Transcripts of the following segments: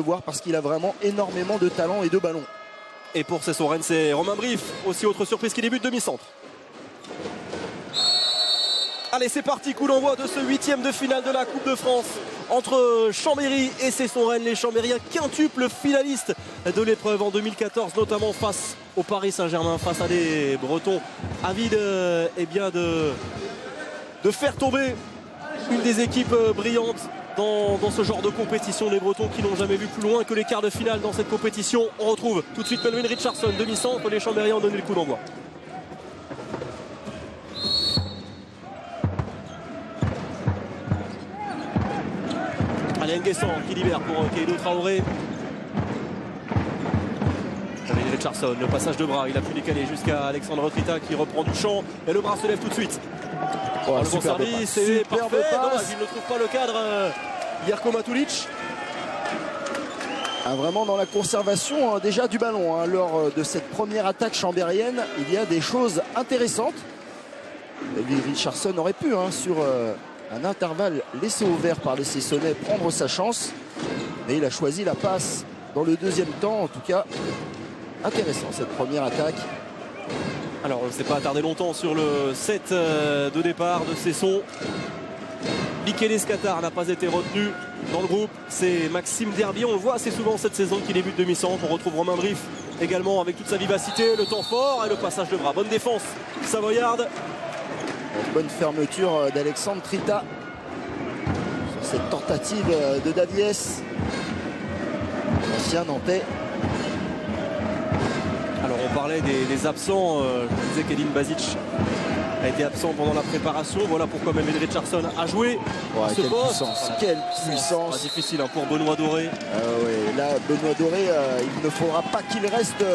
voir parce qu'il a vraiment énormément de talent et de ballon. Et pour Cesson Rennes, c'est Romain Brief, aussi autre surprise qui débute demi-centre. Allez, c'est parti, coup d'envoi de ce 8e de finale de la Coupe de France entre Chambéry et Cesson Rennes. Les Chambériens quintuples finalistes de l'épreuve en 2014, notamment face au Paris Saint-Germain, face à des Bretons avides de faire tomber une des équipes brillantes dans ce genre de compétition. Les Bretons qui n'ont jamais vu plus loin que les quarts de finale dans cette compétition. On retrouve tout de suite Melvin Richardson, demi-centre. Les Chambériens ont donné le coup d'envoi. Allez, Nguessan qui libère pour Keïno Traoré. Melvin Richardson, le passage de bras, il a pu décaler jusqu'à Alexandre Trita qui reprend du champ. Et le bras se lève tout de suite. Oh, le bon service, c'est parfait. Dommage, il ne trouve pas le cadre. Jerko Matulic. Vraiment dans la conservation déjà du ballon. Lors de cette première attaque chambérienne, il y a des choses intéressantes. Richardson aurait pu, sur un intervalle laissé ouvert par les Cessonnais, prendre sa chance. Mais il a choisi la passe dans le deuxième temps. En tout cas, intéressant cette première attaque. Alors on ne s'est pas attardé longtemps sur le set de départ de Cesson. Michele Scatar n'a pas été retenu dans le groupe. C'est Maxime Derbier, on le voit assez souvent cette saison qui débute demi-centre. On retrouve Romain Brief également avec toute sa vivacité, le temps fort et le passage de bras. Bonne défense savoyarde. Une bonne fermeture d'Alexandre Trita sur cette tentative de Davies, l'ancien Nantais. Alors on parlait des absents, je disais qu'Edin Basic a été absent pendant la préparation. Voilà pourquoi Melvin Richardson a joué ce quelle poste. Puissance, quelle puissance. Pas difficile pour Benoît Doré. Oui, là, Benoît Doré, il ne faudra pas qu'il reste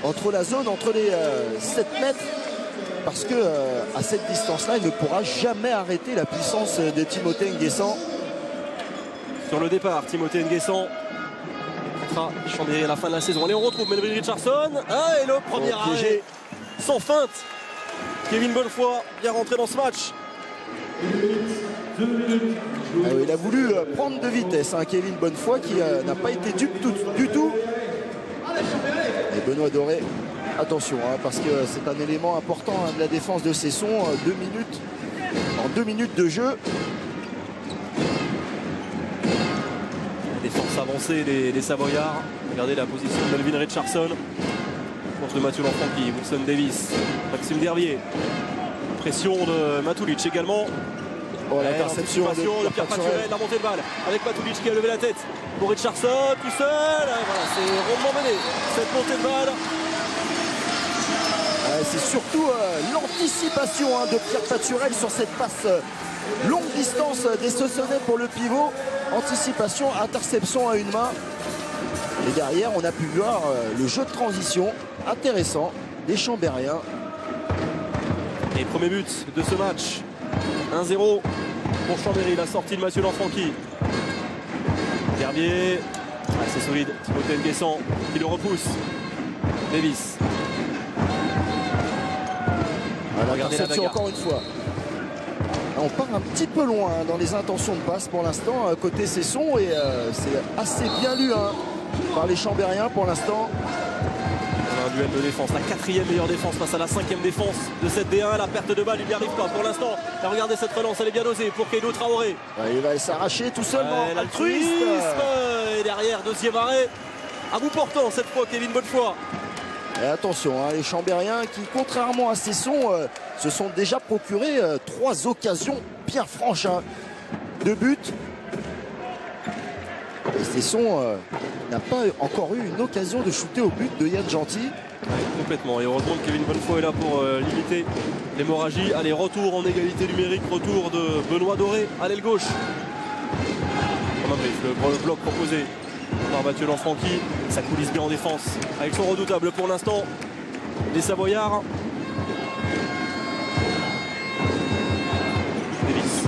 entre la zone, entre les 7 mètres. Parce que à cette distance-là, il ne pourra jamais arrêter la puissance de Timothée Nguessan. Sur le départ, Timothée Nguessan. Chambéry à la fin de la saison. Allez, on retrouve Melvin Richardson. Et le premier arrêt sans feinte. Kevin Bonnefoy bien rentré dans ce match. Il a voulu prendre de vitesse, Kevin Bonnefoy, qui n'a pas été dupe du tout. Et Benoît Doré, attention, parce que c'est un élément important de la défense de Cesson. 2 minutes, en 2 minutes de jeu. Défense avancée des Savoyards. Regardez la position de Melvin Richardson. Course de Mathieu Lanfranchi, Wilson Davis, Maxime Derbier. Pression de Matulic également. L'interception de Pierre Paturel, la montée de balle avec Matulic qui a levé la tête pour Richardson tout seul. Voilà, c'est rondement mené cette montée de balle. C'est surtout l'anticipation de Pierre Paturel sur cette passe longue distance des Cessonnais pour le pivot. Anticipation, interception à une main. Et derrière, on a pu voir le jeu de transition intéressant des Chambériens. Et premier but de ce match. 1-0 pour Chambéry, la sortie de Mathieu Lanfranchi. Derbier, c'est solide. Timothée Nguessan qui le repousse. Davis. L'interception encore une fois. On part un petit peu loin dans les intentions de passe pour l'instant côté Cesson, et c'est assez bien lu par les Chambériens pour l'instant. Un duel de défense, la 4e meilleure défense face à la 5e défense de cette D1. La perte de balle, il n'y arrive pas pour l'instant. Regardez cette relance, elle est bien osée pour Keïno Traoré. Il va s'arracher tout seulement. L'altruisme. Et derrière, deuxième arrêt. À bout portant cette fois, Kevin Bonnefoy. Et attention, les Chambériens qui, contrairement à Cesson, se sont déjà procuré 3 occasions bien franches de but. Et Cesson n'a pas encore eu une occasion de shooter au but de Yann Gentil. Complètement. Et heureusement que Kevin Bonnefoy est là pour limiter l'hémorragie. Allez, retour en égalité numérique, retour de Benoît Doré à l'aile gauche. Le bloc proposé par Mathieu Lanfranchi, ça coulisse bien en défense avec son redoutable pour l'instant les Savoyards. Davis.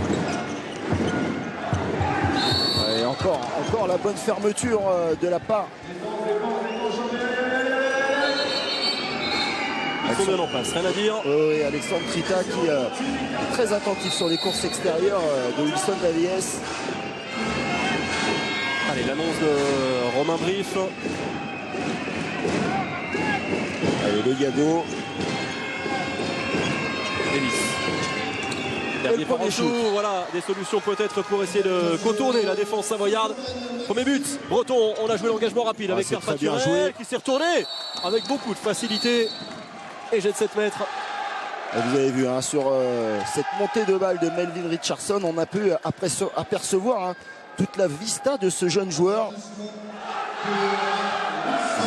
Et encore la bonne fermeture de la part. Ils sont bien en place, rien à dire. Oui, Alexandre Trita qui est très attentif sur les courses extérieures de Wilson Davies. Allez, l'annonce de Romain Brief. Allez, le Gado. Davis. Le premier shoot. Voilà, des solutions peut-être pour essayer de contourner la défense savoyarde. Premier but, breton, on a joué l'engagement rapide avec Pierre Faturel qui s'est retourné avec beaucoup de facilité et jette 7 mètres. Et vous avez vu hein, sur cette montée de balle de Melvin Richardson, on a pu apercevoir hein, toute la vista de ce jeune joueur.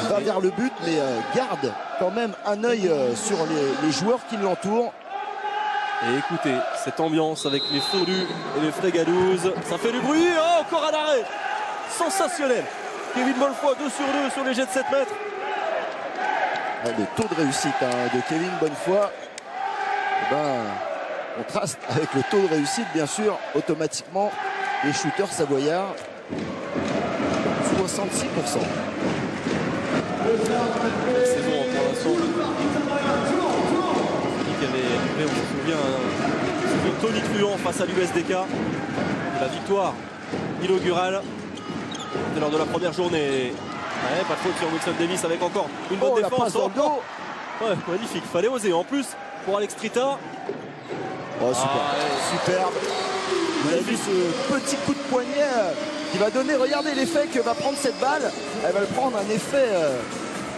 Il va vers le but mais garde quand même un œil sur les joueurs qui l'entourent. Et écoutez, cette ambiance avec les fondus et les frégadouses, ça fait du bruit. Oh, encore un arrêt sensationnel. Kevin Bonnefoy, 2 sur 2 sur les jets de 7 mètres. Le taux de réussite hein, de Kevin Bonnefoy contraste avec le taux de réussite, bien sûr, automatiquement, les shooters savoyards, 66%. Saison pour l'instant. Qui avait arrivé, on se souvient, un tonitruant face à l'USDK. La victoire inaugurale lors de la première journée. Ouais, pas de faute sur Wilson Davis avec encore une bonne défense. La passe dans le dos. Ouais, magnifique, fallait oser. En plus, pour Alex Trita. Oh, superbe. Vous avez vu ce petit coup de poignet qui va donner, regardez l'effet que va prendre cette balle. Elle va le prendre un effet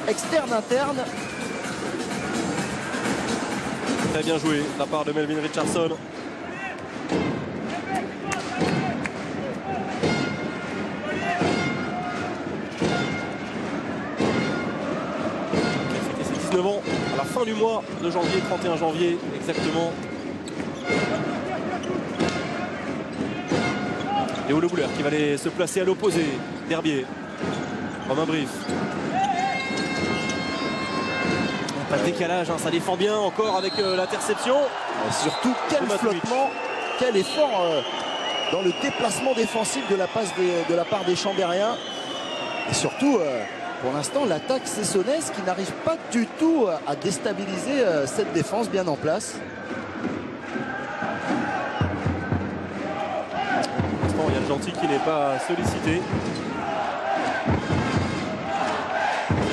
externe-interne. Très bien joué de la part de Melvin Richardson. Qui a fêté ses 19 ans à la fin du mois de janvier, 31 janvier exactement. Léo Le Bouleur qui va aller se placer à l'opposé d'Herbier. Romain Brief. Pas de décalage, hein, ça défend bien encore avec l'interception. Surtout quel flottement, quel effort dans le déplacement défensif de la part des Chambériens. Et surtout, pour l'instant, l'attaque cessonnaise qui n'arrive pas du tout à déstabiliser cette défense bien en place. Pour l'instant, il y a le Gentil qui n'est pas sollicité.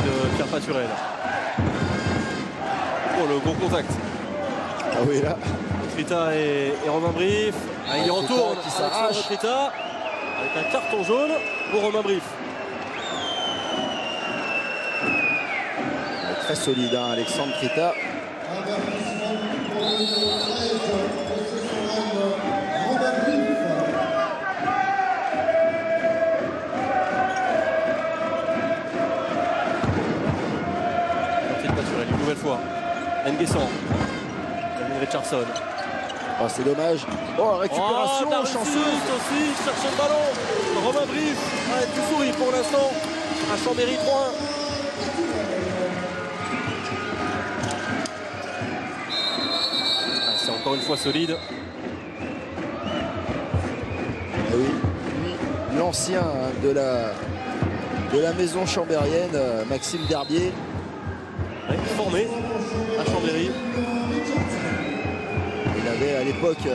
De Pierre Faturel. Oh, le bon contact. Ah oui, là. Trita et Romain Brief. Ah, il y retourne qui s'arrache. Trita avec un carton jaune pour Romain Brief. Très solide, hein, Alexandre Trita. Une nouvelle fois. Nguessan. Richardson. Oh, c'est dommage. Oh, récupération chanceuse aussi, il cherche le ballon. Romain Brief, tout sourit pour l'instant. À Chambéry 3-1. C'est encore une fois solide. Ah oui, lui, l'ancien de la maison chambérienne, Maxime Derbier. Ouais, formé à Chambéry. Il avait à l'époque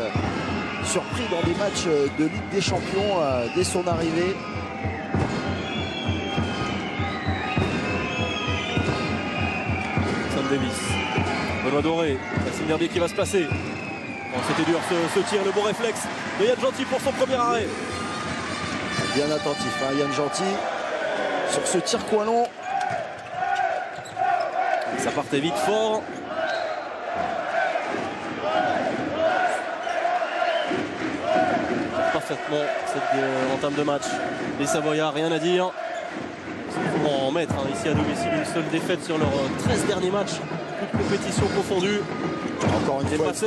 surpris dans des matchs de Ligue des Champions dès son arrivée. Sam Davis. Benoît Doré. Maxime Derbier qui va se placer. Bon, c'était dur ce tir, le bon réflexe de Yann Gentil pour son premier arrêt. Bien attentif, hein, Yann Gentil sur ce tir coin long. Ça partait vite fort. Parfaitement cette entame de match. Les Savoyards, rien à dire. Ils vont en mettre hein, ici à domicile une seule défaite sur leurs 13 derniers matchs. Toute compétition confondue. Encore une fois, dépassé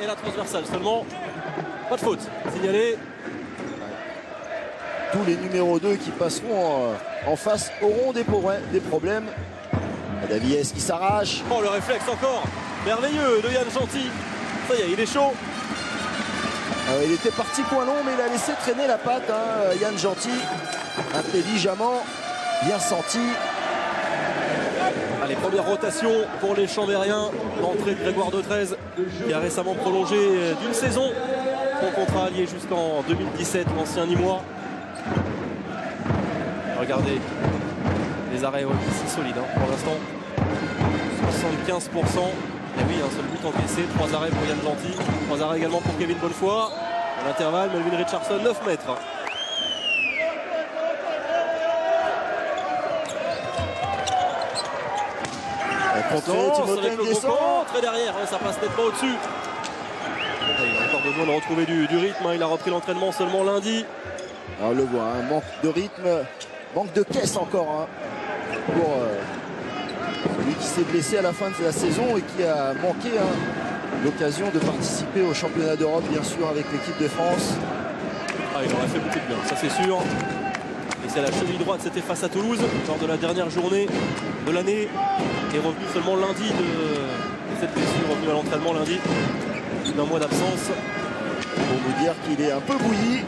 et la transversale seulement. Pas de faute. Signalé. Tous les numéros 2 qui passeront en face auront des problèmes. Davies qui s'arrache. Oh, le réflexe encore merveilleux de Yann Gentil. Ça y est, il est chaud. Il était parti coin long, mais il a laissé traîner la patte, hein, Yann Gentil. Intelligemment, bien senti. Allez, première rotation pour les Chambériens. L'entrée de Grégoire Detrez qui a récemment prolongé d'une saison son contrat allié jusqu'en 2017, l'ancien Nîmois. Alors, regardez les arrêts, c'est solide hein, pour l'instant. 75%. Et oui, un seul but encaissé, 3 arrêts pour Yann Gentil, 3 arrêts également pour Kevin Bonnefoy. À l'intervalle, Melvin Richardson, 9 mètres. Timothée descend. Très derrière, ça passe nettement au-dessus. Il a encore besoin de retrouver du rythme. Il a repris l'entraînement seulement lundi. Alors, on le voit, hein, manque de rythme, manque de caisse encore hein, pour celui qui s'est blessé à la fin de la saison et qui a manqué hein, l'occasion de participer au championnat d'Europe, bien sûr, avec l'équipe de France. Ah, il aurait fait beaucoup de bien, ça c'est sûr. Et c'est à la cheville droite, c'était face à Toulouse lors de la dernière journée de l'année. Il est revenu seulement lundi de cette blessure, revenu à l'entraînement lundi. D'un mois d'absence. Pour vous dire qu'il est un peu bouilli.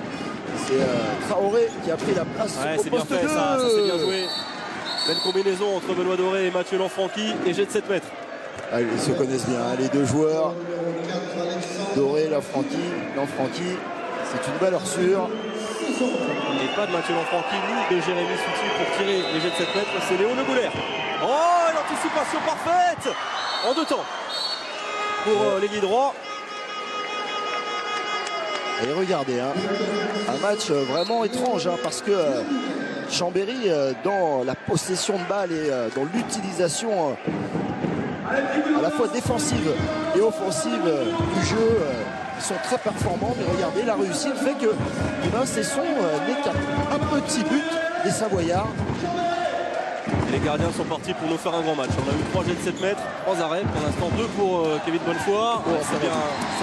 C'est Traoré qui a pris la place au c'est bien poste fait, 2. ça c'est bien joué. Belle combinaison entre Benoît Doré et Mathieu Lanfranchi et jet de 7 mètres. Ah, ils se connaissent bien, hein, les deux joueurs. Doré, Lanfranchi, c'est une valeur sûre. Et pas de Mathieu Lanfranchi ni de Jérémy Souti pour tirer les jets de 7 mètres, c'est Léo Le Gouler. Oh, l'anticipation parfaite en 2 temps pour l'ailier droit. Et regardez, hein, un match vraiment étrange hein, parce que Chambéry, dans la possession de balle et dans l'utilisation à la fois défensive et offensive du jeu, ils sont très performants. Mais regardez, la réussite fait que Cesson n'est qu'un petit but des Savoyards. Et les gardiens sont partis pour nous faire un grand match. On a eu 3 jets de 7 mètres, 3 arrêts. Pour l'instant, 2 pour Kevin Bonnefoy. Ça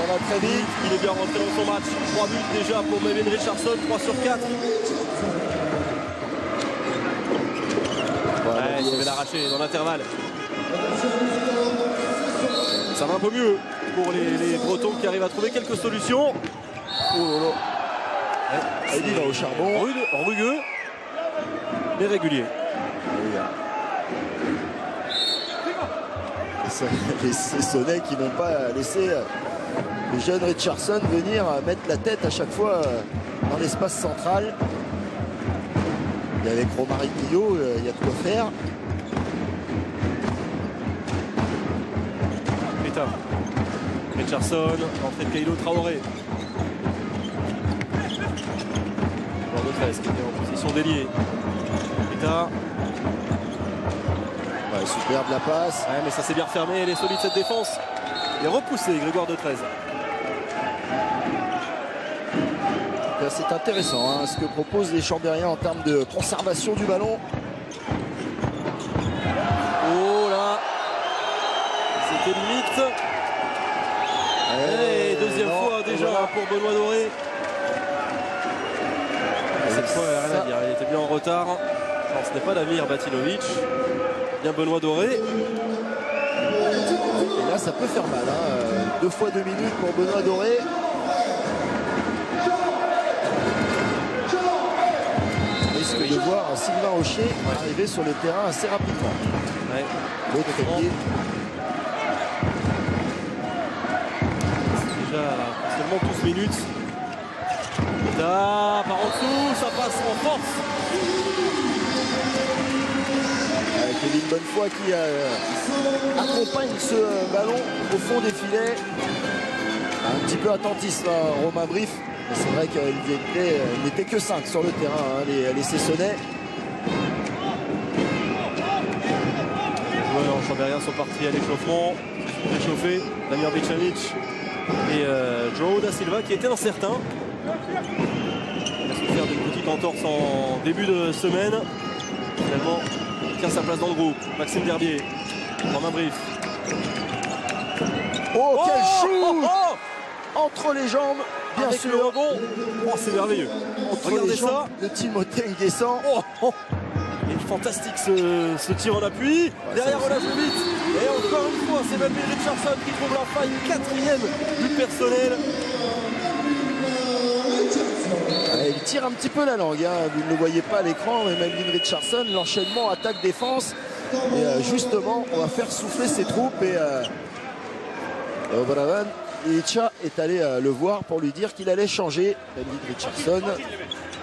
va très vite. Il est bien rentré dans son match. 3 buts déjà pour Melvin Richardson, 3 sur 4. Il va l'arracher dans l'intervalle. Ça va un peu mieux pour les Bretons qui arrivent à trouver quelques solutions. Oh là là. Il va au charbon. Rugueux, mais régulier. Les Sessonnais qui n'ont pas laissé le jeune Richardson venir mettre la tête à chaque fois dans l'espace central. Et avec Romaric Guillot, il y a de quoi faire. Pétard. Richardson, entrée de Kaylo Traoré. Joueur de 13 qui était en position d'ailier. Pétard. Ouais, superbe la passe. Ouais, mais ça s'est bien refermé, elle est solide cette défense. Il est repoussé, Grégoire de 13. C'est intéressant hein, ce que proposent les Chambériens en termes de conservation du ballon. Oh là, c'était limite. Et deuxième fois déjà pour Benoît Doré. Cette fois, il n'y a rien à dire, il était bien en retard. Non, ce n'est pas Damir Batinovic. Bien Benoît Doré. Et là, ça peut faire mal. Hein. 2 fois 2 minutes pour Benoît Doré. De voir Sylvain Aucher arriver sur le terrain assez rapidement. Ouais. L'autre ailier. C'est déjà seulement 12 minutes. Là, par en dessous, ça passe en force. Kevin Bonnefoy qui accompagne ce ballon au fond des filets. Un petit peu attentiste, Romain Briff. Mais c'est vrai qu'il n'était que 5 sur le terrain, hein, les Sessonnais. Les joueurs chambériens sont partis à l'échauffement. Réchauffés, Damir Bicanic et João da Silva qui était incertain. Il a souffert d'une petite entorse en début de semaine. Finalement, il tient sa place dans le groupe. Maxime Derbier, Romain Briff. Oh, quel shoot entre les jambes, bien avec sûr. Le rebond. Oh, c'est merveilleux. Regardez ça. De Timothée Nguessan. Et fantastique ce tir en appui. Derrière Olazovic. Et encore une fois, c'est Melvin Richardson qui trouve la faille. 4e but personnel. Il tire un petit peu la langue. Hein. Vous ne le voyez pas à l'écran, mais Melvin Richardson, l'enchaînement attaque-défense. Et justement, on va faire souffler ses troupes. Et Icha est allé le voir pour lui dire qu'il allait changer. Melvin Richardson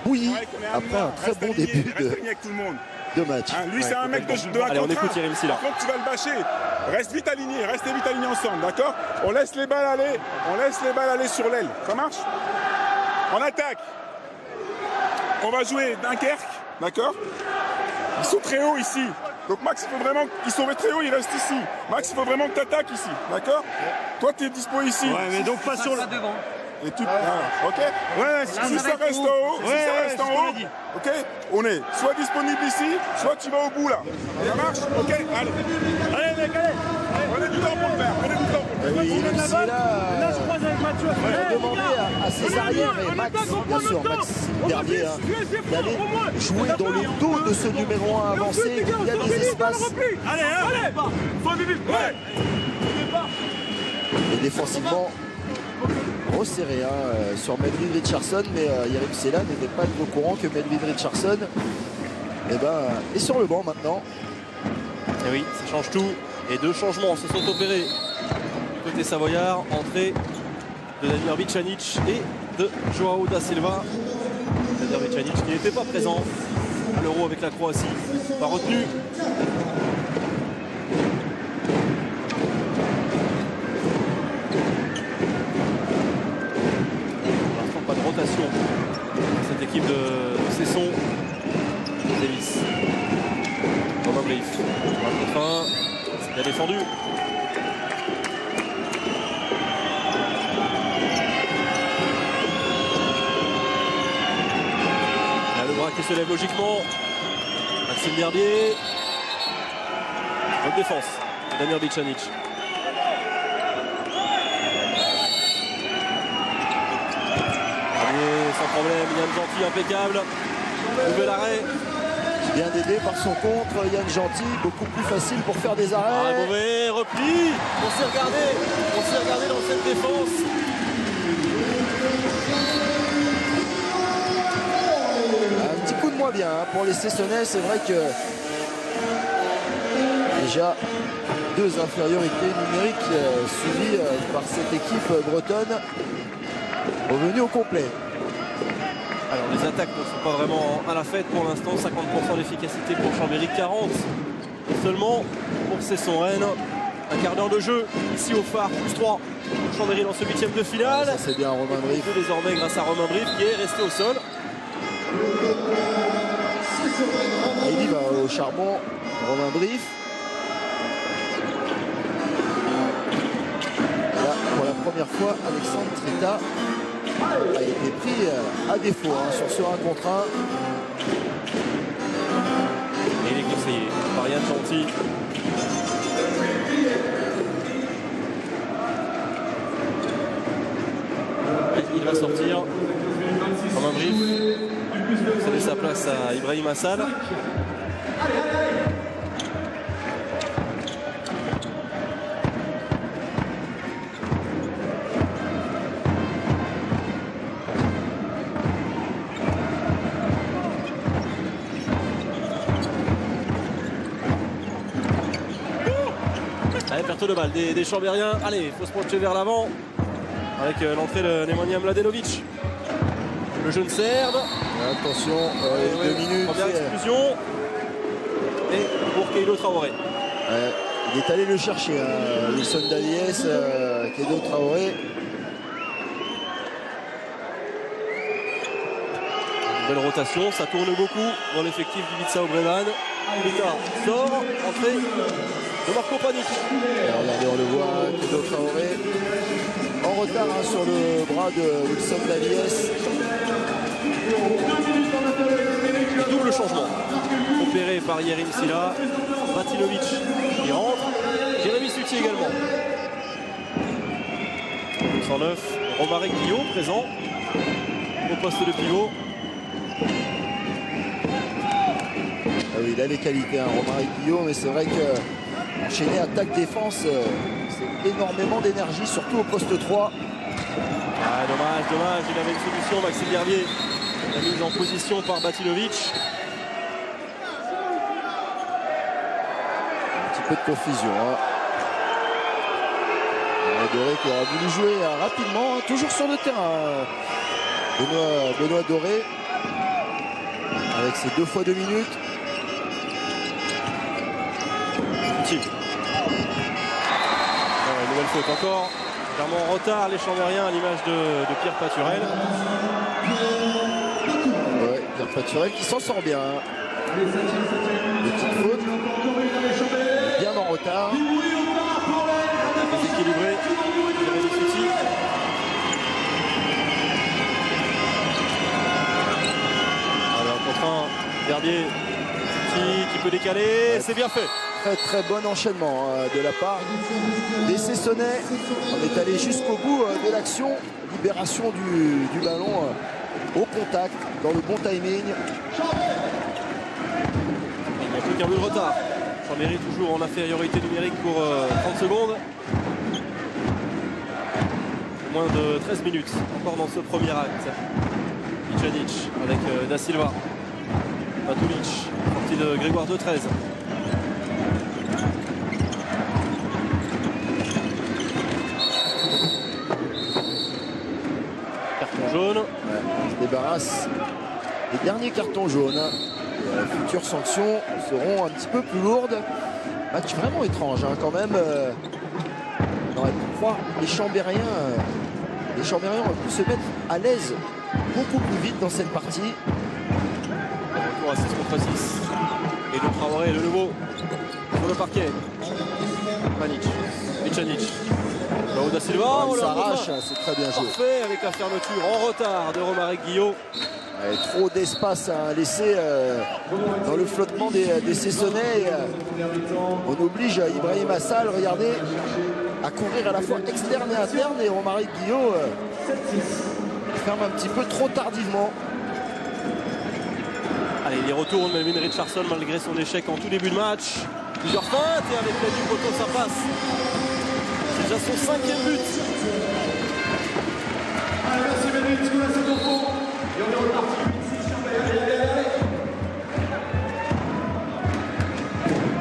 bouilli Ouais, qu'on est après un très reste bon aligné, début reste aligné avec tout le monde. de match. Hein, lui, c'est un mec de 1 Allez, on contre écoute 1. Yerim Silla. Par contre, tu vas le bâcher. Restez vite alignés ensemble, d'accord? On laisse les balles aller sur l'aile. Ça marche? On attaque. On va jouer Dunkerque, d'accord? Ils sont très hauts ici. Donc Max, il faut vraiment qu'ils sont très hauts, ils restent ici. Max, il faut vraiment que tu attaques ici, d'accord? Toi, tu es dispo ici. Ouais, mais donc pas sur le devant. Et tu... Ah, ok? Ouais, Si ça reste en haut, ok, on est soit disponible ici, soit tu vas au bout là. Ça marche? Ok, allez. Allez mec, allez. Prenez du temps pour le faire, prenez du temps. Oui, Yerim Silla Là, je croise avec Mathieu. a demandé à ses arrières et Max, bien sûr, Maxime Derbier, d'aller jouer dans le dos de ce numéro 1 avancé. Il y a des espaces. Allez, allez. Faut vivre. Ouais. Et défensivement resserré sur Melvin Richardson, mais Yerim Silla n'était pas au courant que Melvin Richardson est sur le banc maintenant. Et oui, ça change tout. Et 2 changements se sont opérés côté savoyard. Entrée de Damir Vicanic et de Joao da Silva. Damir Vicanic qui n'était pas présent à l'Euro avec la Croatie, pas retenu. Pas de rotation dans cette équipe de Cesson. Davis. Romain Brief. Un contre 1. C'est bien défendu. Là, le bras qui se lève logiquement. Maxime Derbier. Bonne défense. Damir Vicanic. Sans problème, Yann Gentil impeccable. Nouvel arrêt. Bien aidé par son contre, Yann Gentil, beaucoup plus facile pour faire des arrêts. Ah, mauvais repli. On s'est regardé dans cette défense. Un petit coup de moins bien pour les Cessonnais. C'est vrai que déjà 2 infériorités numériques suivies par cette équipe bretonne revenue au complet. Alors les attaques ne sont pas vraiment à la fête pour l'instant. 50% d'efficacité pour Chambéry, 40 seulement pour Cesson-Rennes. Un quart d'heure de jeu ici au phare, plus 3 pour Chambéry dans ce 8e de finale. Ça c'est bien Romain Brief. Désormais grâce à Romain Brief qui est resté au sol. Il va au charbon, Romain Brief. Et là, pour la première fois, Alexandre Trita a été pris à défaut sur ce 1 contre 1. Et il est conseillé par Yann Gentil. Et il va sortir. Romain Brief. Céder sa place à Ibrahim Assal. Allez, perte de balle des Chambériens. Allez, il faut se projeter vers l'avant. Avec l'entrée de Nemanja Mladenovic. Le jeune Serbe. Attention, 2 minutes. Première expulsion. Et pour Keïdo Traoré. Il est allé le chercher, Wilson Davies, Keïdo Traoré. Une belle rotation, ça tourne beaucoup dans l'effectif du Vitsao Brevan. Lucas sort, entrée de Marco Panic. Regardez, on le voit, Keïdo Traoré en retard sur le bras de Wilson Davies. Double changement opéré par Yerim Silla. Batilovic qui rentre. Jérémy Sutier également. 109. Romaric Guillaume présent au poste de pivot. Ah oui, il a les qualités, Romaric Guillaume, mais c'est vrai que enchaîner attaque-défense, c'est énormément d'énergie, surtout au poste 3. Ah, dommage, il avait une solution, Maxime Derbier. La mise en position par Batilovic. Un petit peu de confusion. Doré qui aura voulu jouer rapidement, toujours sur le terrain. Benoît Doré. avec ses 2 fois 2 minutes. Nouvelle faute encore. Clairement en retard les Chambériens à l'image de Pierre Paturel. Ouais, Pierre Paturel qui s'en sort bien. Petite faute. Bien en retard. Déséquilibré. Alors contre un, Derbier qui peut décaler. C'est bien fait. Très bon enchaînement de la part des Cessonnais. On est allé jusqu'au bout de l'action. Libération du ballon au contact, dans le bon timing. Il n'y a plus qu'un but de retard. Chambéry toujours en infériorité numérique pour 30 secondes. Moins de 13 minutes encore dans ce premier acte. Icanic avec Da Silva. Matulic, sortie de Grégoire de 13. Jaune. On se débarrasse des derniers cartons jaunes. Les futures sanctions seront un petit peu plus lourdes. Match vraiment étrange quand même. On aurait pu croire les Chambériens auraient pu se mettre à l'aise beaucoup plus vite dans cette partie. Retour à 6 contre 6. Et le Traoré, le nouveau sur le parquet. Panic, Icanic. Da Silva, Il s'arrache, c'est très bien joué. Parfait avec la fermeture en retard de Romaric Guillot. Trop d'espace laissé dans le flottement des Cessonnais. On oblige Ibrahim Assal, regardez, à courir à la fois externe et interne. Et Romaric Guillot ferme un petit peu trop tardivement. Allez, il y retourne Melvin Richardson malgré son échec en tout début de match. Plusieurs feintes et avec la du poteau, ça passe. C'est déjà son 5e but.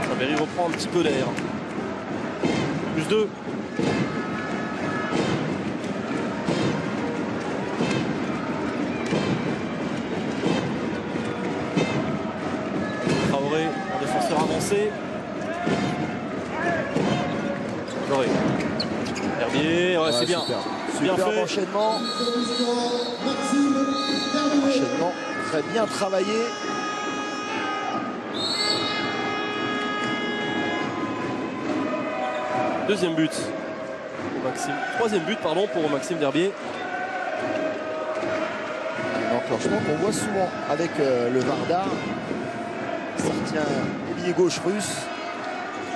Chambéry reprend un petit peu d'air. Plus 2. Traoré, un défenseur avancé. Traoré. Herbier, ouais, c'est bien. Bien Superbe fait. enchaînement. Enchaînement très bien travaillé. Deuxième but pour Maxime. Troisième but, pardon, pour Maxime Derbier. Un enclenchement qu'on voit souvent avec le Vardar. Ça retient l'ailier gauche russe.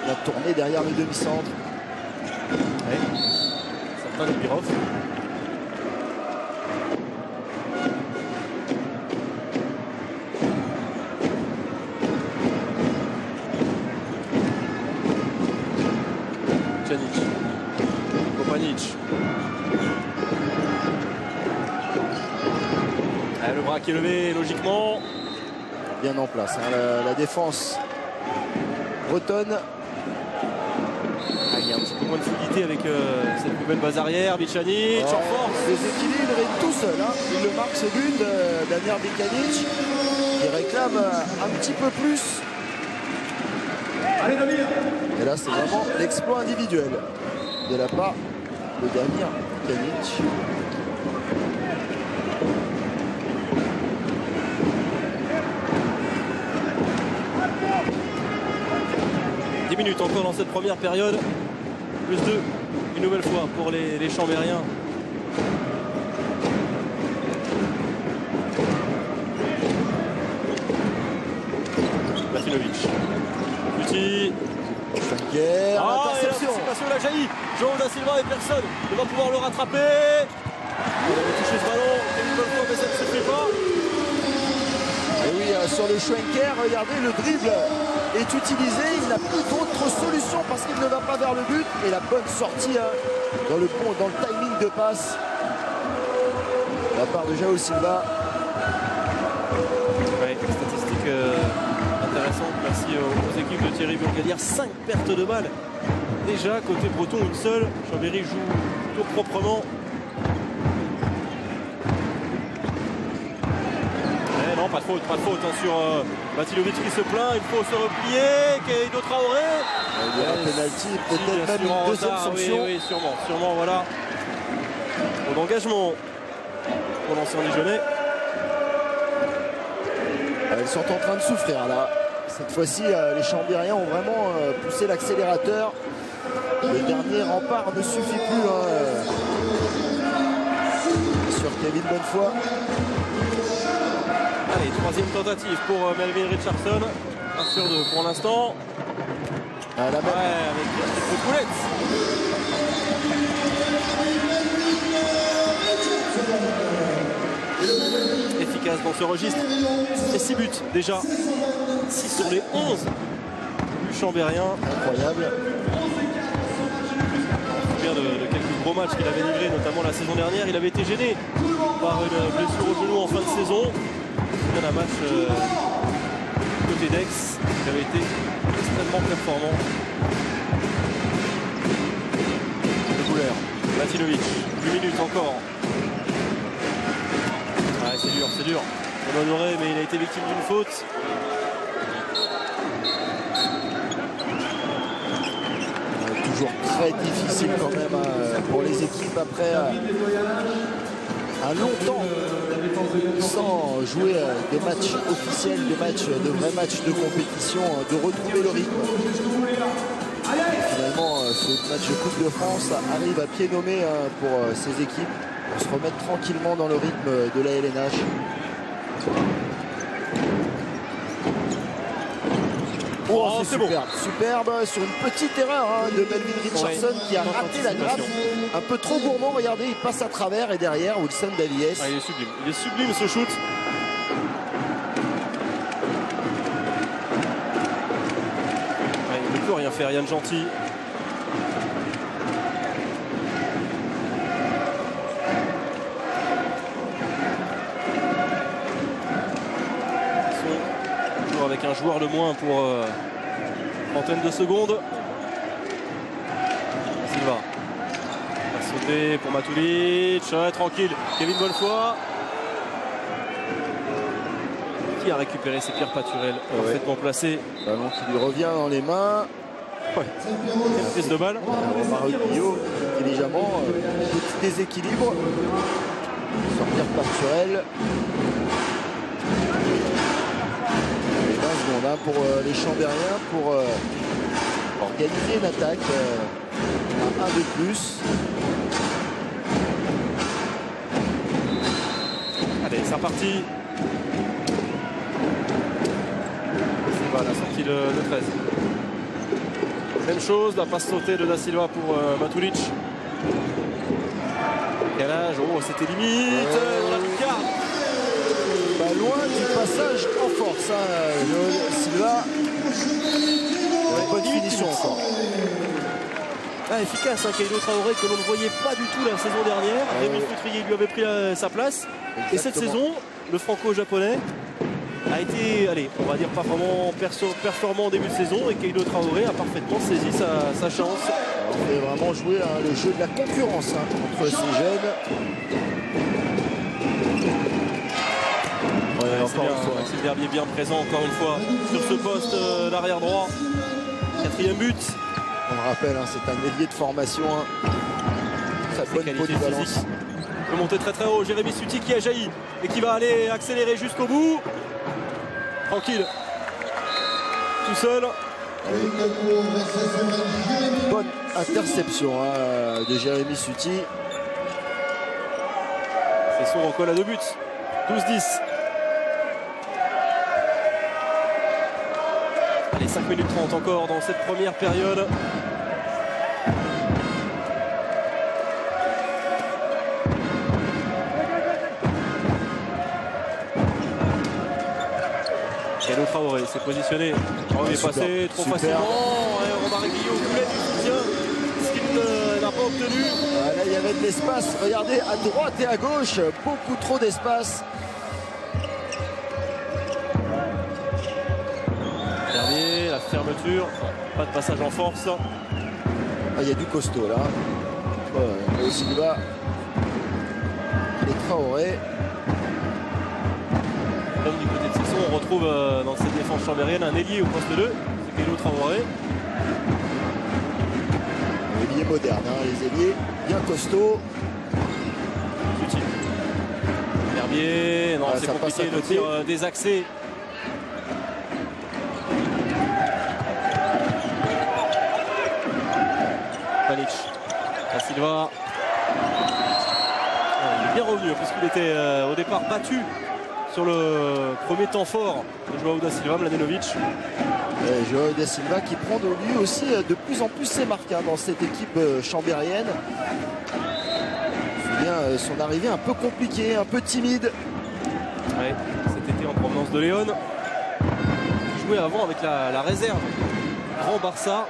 La tournée derrière le demi-centre. Ouais. Certain Dubirov. Pjanic. Kopanic. Le bras qui est levé logiquement. Bien en place. La défense bretonne. Il y a un petit peu moins de fluidité avec cette nouvelle base arrière. Bicanic en force. Déséquilibre et tout seul. Il le marque ce but d'Amir Bicanic qui réclame un petit peu plus. Et là, c'est vraiment l'exploit individuel de la part de Damir Bicanic. Minutes encore dans cette première période. Plus 2 une nouvelle fois pour les Chambériens. Matinovic. Petit. Schenker, interception. L'anticipation l'a jailli. João Da Silva et personne ne va pouvoir le rattraper. Il avait touché ce ballon. Une bonne fois, mais ça ne se fait pas. Et oui, sur le Schwenker, regardez, le dribble est utilisé. Il n'a plus d'autre solution parce qu'il ne va pas vers le but. Et la bonne sortie dans le timing de passe de la part de João Silva. Ouais, statistique intéressante. Merci aux équipes de Thierry Burgalière. 5 pertes de balles. Déjà, côté breton, une seule. Chambéry joue plutôt proprement. pas de faute hein, sur Vatilovic qui se plaint. Il faut se replier. Keido Traoré. Il y a un penalty, peut-être même une deuxième sanction. Oui, sûrement, voilà. Bon engagement pour l'ancien Dijonais. Ils sont en train de souffrir là. Cette fois-ci, les Chambériens ont vraiment poussé l'accélérateur. Le dernier rempart ne suffit plus sur Kevin Bonnefoy. Allez, troisième tentative pour Melvin Richardson. 1 sur 2 pour l'instant. La même. Ouais, avec une poulette. Efficace dans ce registre. C'est 6 buts déjà. 6 sur les 11 du Chambérien. Incroyable. De quelques gros matchs qu'il avait livrés, notamment la saison dernière. Il avait été gêné par une blessure au genou en fin de saison. Il y a un match côté d'Aix. Il avait été extrêmement performant. Le couleur. Vatilovic, 8 minutes encore. Ouais, c'est dur. On honoré, mais il a été victime d'une faute. Toujours très difficile quand même pour les équipes après un long temps sans jouer des matchs officiels, de vrais matchs de compétition, de retrouver le rythme. Et finalement, ce match de Coupe de France arrive à pied nommé pour ces équipes pour se remettre tranquillement dans le rythme de la LNH. Oh, c'est superbe. Superbe sur une petite erreur de Melvin Richardson qui a raté la grappe. Un peu trop gourmand, regardez, il passe à travers et derrière Wilson Davies. Ah, il est sublime ce shoot. Ouais, il ne peut rien faire, Yann Gentil. Avec un joueur de moins pour trentaine de secondes. Silva va sauter pour Matulic. Ouais, tranquille. Kevin Bonnefoy qui a récupéré, c'est Pierre Paturel, parfaitement placé. Ballon qui lui revient dans les mains. Ouais. Une prise de balle. Romaro Guillot, intelligemment, petit déséquilibre sur Pierre Paturel. Pour les Chambériens pour organiser une attaque à 1 de plus. Allez, c'est reparti. C'est la sortie de 13. Même chose, la passe sautée de Da Silva pour Matulic. Calage, oh c'était limite, dans la lucarne. Loin du passage en force, Joël Silva. Bonne finition encore. Efficace, Keido Traoré que l'on ne voyait pas du tout la saison dernière. Rémi Foutrier lui avait pris sa place. Exactement. Et cette saison, le franco-japonais a été, allez, on va dire pas vraiment performant en début de saison. Et Keido Traoré a parfaitement saisi sa chance. On fait vraiment jouer le jeu de la concurrence entre ces jeunes. Maxime Derbier bien présent encore une fois sur ce poste d'arrière droit. 4e but. On le rappelle, c'est un ailier de formation. Très bonne polyvalence. Il peut monter très très haut. Jérémy Suti qui a jailli et qui va aller accélérer jusqu'au bout. Tranquille. Tout seul. Bonne interception de Jérémy Suti. C'est son recolle à 2 buts. 12-10. Allez, 5 minutes 30 encore dans cette première période. Keido Traoré s'est positionné. Il est passé trop facilement. Romaro Guillot voulait du soutien, ce qu'il n'a pas obtenu. Là, il y avait de l'espace. Regardez, à droite et à gauche, beaucoup trop d'espace. Dernier, la fermeture, pas de passage en force. Il y a du costaud là. Silva et Traoré. Comme du côté de Cesson, on retrouve dans cette défense chambérienne un ailier au poste 2, c'est Kélo Traoré. Ailier moderne, hein, les ailiers bien costauds. Utile. Herbier, non, c'est compliqué, le tir désaxé. Panic. Da Silva. Il est bien revenu puisqu'il était au départ battu sur le premier temps fort de Joao Da Silva, Mladenovic. Joao Da Silva qui prend de lui aussi de plus en plus ses marques, hein, dans cette équipe chambérienne. Son arrivée un peu compliquée, un peu timide. Ouais, cet été en provenance de Léon. Il jouait avant avec la réserve. Grand Barça.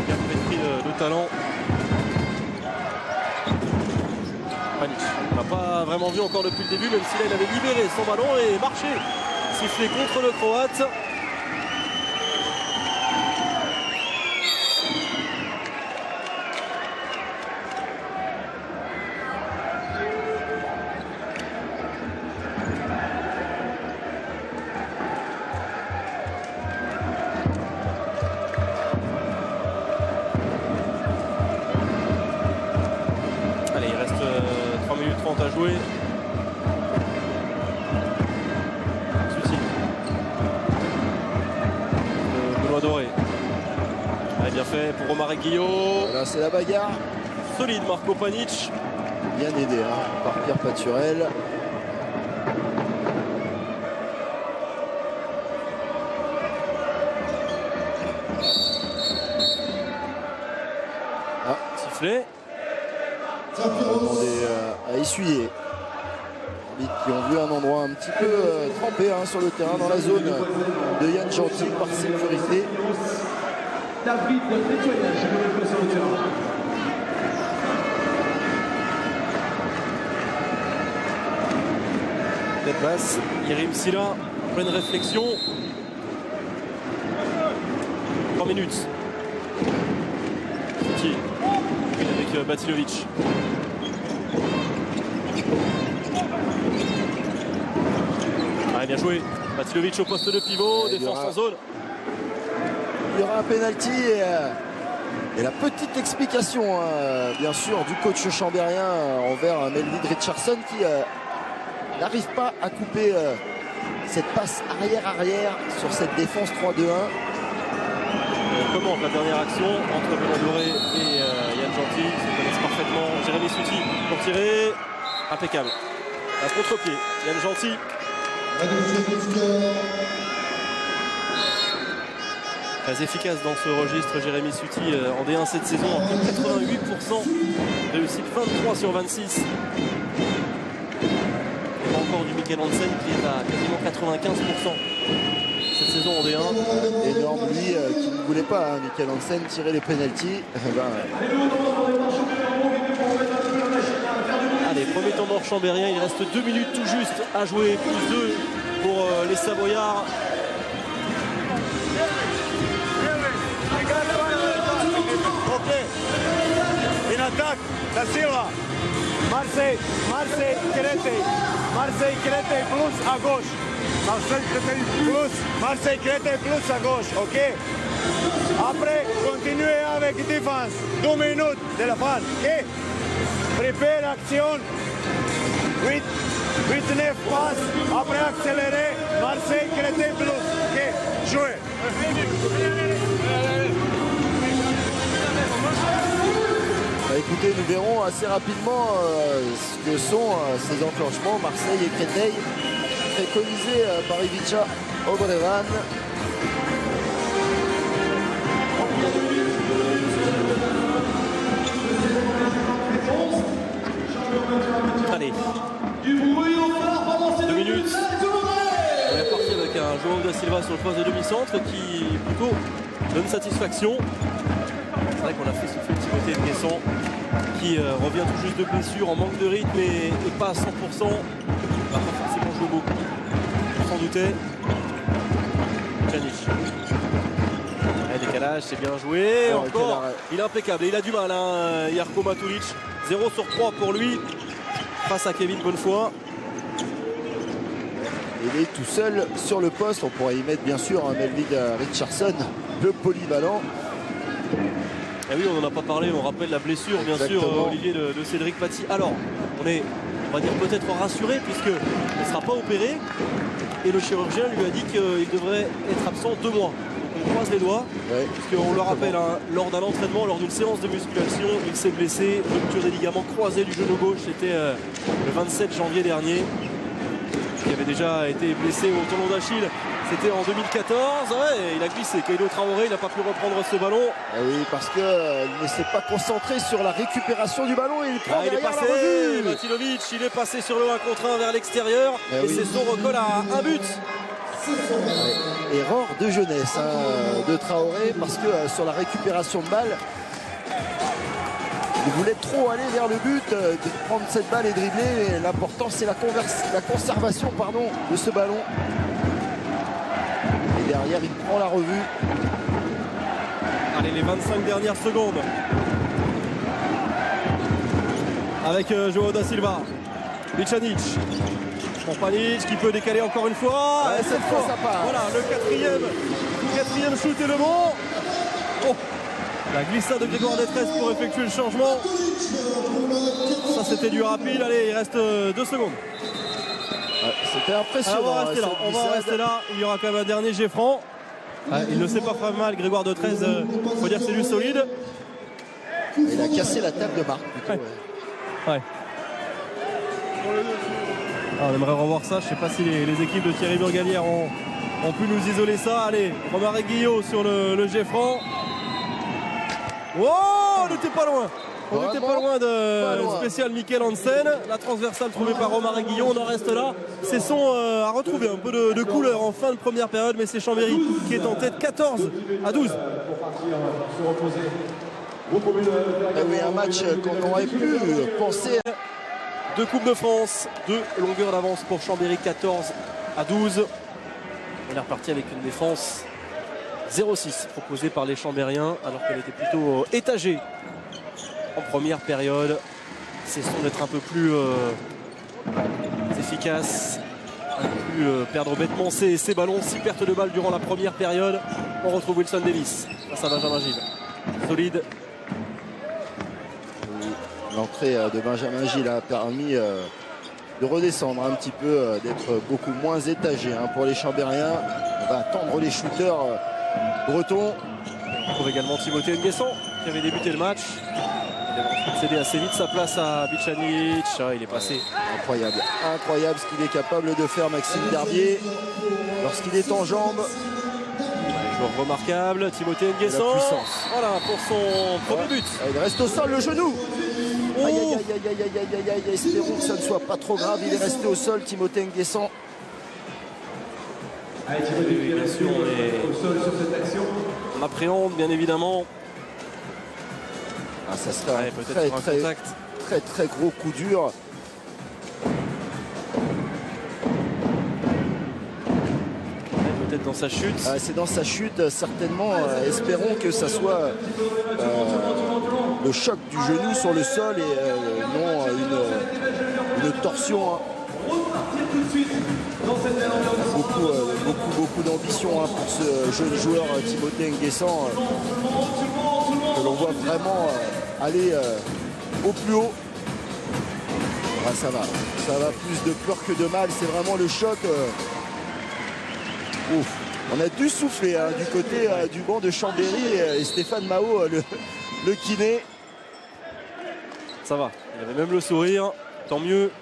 Il a pris de talent. Panic. On n'a pas vraiment vu encore depuis le début, même si là il avait libéré son ballon et marché. Sifflé contre le Croate. À jouer. Souci. Benoît Doré. Allez, bien fait pour Romare Guillot. Là c'est la bagarre. Solide Marco Panic. Bien aidé, hein, par Pierre Paturel. Sifflet. On va demander à essuyer. Qui ont vu un endroit un petit peu trempé, hein, sur le terrain, dans la zone de Yann Gentil par sécurité. David, nettoyage sur le terrain. Tête basse, Yerim Silla, en pleine réflexion. 3 minutes. Petit. Avec Batilovic. Ah, bien joué. Batilovic au poste de pivot, défense en zone. Il y aura un penalty et la petite explication, hein, bien sûr, du coach chambérien envers Melvin Richardson qui n'arrive pas à couper cette passe arrière-arrière sur cette défense 3-2-1. Comment la dernière action entre Benoît Doré et Yann Gentil, ils se connaissent parfaitement. Jérémy Suti pour tirer, impeccable. Un contre-pied, Yann Gentil. Très efficace dans ce registre, Jérémy Suti en D1 cette saison, en 88%, réussite 23 sur 26. Et encore du Mikkel Hansen qui est à quasiment 95%. Cette saison en D1. Énorme, lui qui ne voulait pas, hein, Mikkel Hansen, tirer les pénaltys. Allez, premier temps mort chambérien, il reste 2 minutes tout juste à jouer, plus 2 pour les Savoyards. Ok. Une attaque, Da Silva. Marseille Créteil plus à gauche. Marseille Créteil plus à gauche, ok. Après, continuez avec défense. 2 minutes de la fin, ok. Prépare action. 8-9 passes. Après accélérer. Marseille Créteil plus, ok. Jouez. Bah, écoutez, nous verrons assez rapidement ce que sont ces enclenchements. Marseille et Créteil, préconisés par Ivica Obrevan. Allez, 2 minutes. On est parti avec un Joao Da Silva sur le poste de demi-centre qui plutôt donne satisfaction. C'est vrai qu'on a fait souffler Timothée Nguesson qui revient tout juste de blessure, en manque de rythme et pas à 100%. Il va pas forcément jouer beaucoup, on s'en doutait. Pjanic. Décalage, c'est bien joué. Encore, il est impeccable et il a du mal, hein, Jarko Matulic. 0 sur 3 pour lui. face à Kevin Bonnefoy. Il est tout seul sur le poste. On pourrait y mettre bien sûr Melvin Richardson, le polyvalent. Et oui, on n'en a pas parlé, on rappelle la blessure bien sûr, Olivier, de Cédric Paty. Alors, on va dire peut-être rassuré puisque il ne sera pas opéré. Et le chirurgien lui a dit qu'il devrait être absent 2 mois. Donc on croise les doigts, puisqu'on le rappelle, hein, lors d'un entraînement, lors d'une séance de musculation, il s'est blessé, rupture des ligaments croisés du genou gauche. C'était le 27 janvier dernier. Il avait déjà été blessé au tendon d'Achille. C'était en 2014. Ouais, il a glissé. Kaido Traoré, il n'a pas pu reprendre ce ballon. Et oui, parce qu'il ne s'est pas concentré sur la récupération du ballon. Il prend il est derrière passé, la revue. Matilovic, il est passé sur le 1 contre 1 vers l'extérieur. Et c'est son recolle à un but. Ouais. Erreur de jeunesse de Traoré, parce que sur la récupération de balle, il voulait trop aller vers le but, de prendre cette balle et dribbler. L'important, c'est la conservation de ce ballon. Et derrière, il prend la revue. Allez, les 25 dernières secondes. Avec João da Silva. Pjanic. Pjanic qui peut décaler encore une fois. Ouais, cette fois, ça part. Voilà, le quatrième shoot est le bon. Oh. La glissade de Grégoire Détresse pour effectuer le changement. Ça, c'était du rapide. Allez, il reste 2 secondes. Ouais, c'était impressionnant. Alors, on va rester là. Il y aura quand même un dernier jet franc. Il ne s'est pas fait mal, Grégoire Détresse. Il faut dire que c'est du solide. Il a cassé la table de marque. Plutôt, ouais. On aimerait revoir ça. Je ne sais pas si les équipes de Thierry Burgalière ont pu nous isoler ça. Allez, Romare Guillot sur le jet franc. Oh, on n'était pas loin. On n'était pas loin de spécial Mikkel Hansen. La transversale trouvée par Romare Guillon. On en reste là. Cesson a retrouvé un peu de couleur en fin de première période, mais c'est Chambéry qui est en tête 14-12. Et oui, un match qu'on aurait pu penser. 2 Coupes de France, 2 longueurs d'avance pour Chambéry, 14-12. On est reparti avec une défense 0-6 proposée par les Chambériens, alors qu'elle était plutôt étagée en première période. Cessons d'être un peu plus efficace, un peu plus perdre bêtement ces ballons. 6 pertes de balles durant la première période. On retrouve Wilson Davis face à Benjamin Gilles. Solide. L'entrée de Benjamin Gilles a permis de redescendre un petit peu, d'être beaucoup moins étagé pour les Chambériens. On va attendre les shooters bretons. On trouve également Timothée Nguesson qui avait débuté le match. Il a cédé assez vite sa place à Pjanic. Il est passé. Incroyable ce qu'il est capable de faire, Maxime Derbier, lorsqu'il est en jambes. Joueur remarquable, Timothée Nguesson. Voilà pour son premier but. Il reste au sol, le genou. Oh. Aïe. Espérons que ça ne soit pas trop grave. Il est resté au sol, Timothée Nguesson. Oui, bien sûr, on appréhende bien évidemment. Ça serait un très gros coup dur. Peut-être dans sa chute. C'est dans sa chute, certainement. Espérons que ça soit le choc du genou sur le sol et non une torsion. Beaucoup d'ambition pour ce jeune joueur Timothée Nguesson, que l'on voit vraiment aller au plus haut. Ça va plus de peur que de mal. C'est vraiment le choc. On a dû souffler du côté du banc de Chambéry et Stéphane Mao, le kiné. Ça va, il avait même le sourire, tant mieux,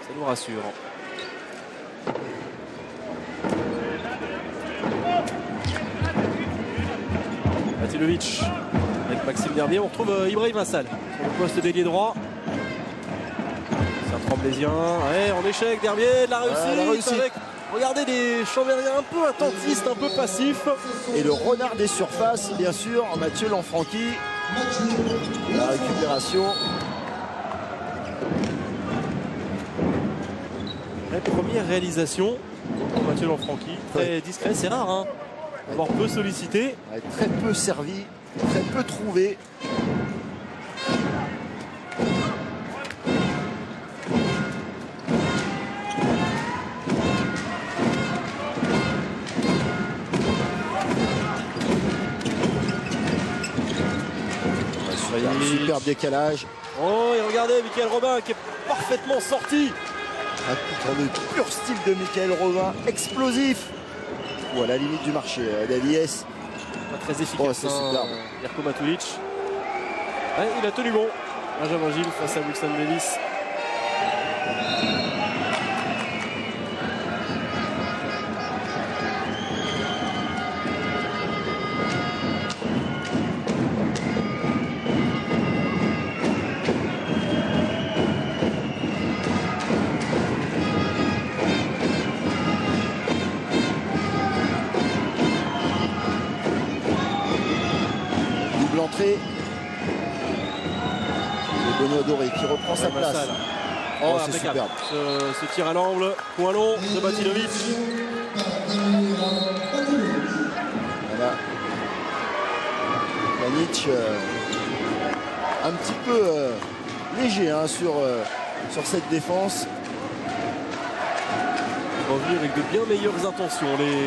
ça nous rassure. Matilovic avec Maxime Derbier. On retrouve Ibrahim Assal sur le poste d'ailier droit. C'est un Tremblaisien. Ouais, en échec, Derbier, de la réussite. Avec, regardez, des Chambériens un peu attentistes, un peu passifs. Et le renard des surfaces, bien sûr, Mathieu Lanfranchi. La récupération. La première réalisation pour Mathieu Lanfranchi. Très discret, c'est rare, voire peu sollicité. Très peu servi, très peu trouvé. Panic. Superbe décalage. Oh, et regardez, Michael Robin qui est parfaitement sorti. Un coup dans le pur style de Michael Robin, explosif. Ou à la limite du marché, d'Aliès. Pas très efficace, Oh, c'est superbe. Jerko Matulic. Ouais, il a tenu bon. Benjamin Gilles face à Wilson Davis. Double entrée. Et Benoît Doré qui reprend sa place. Massal. Oh, c'est impeccable. superbe. Ce tir à l'angle, point long de Batinovic. Voilà. Panic un petit peu léger hein, sur cette défense. Revenus avec de bien meilleures intentions.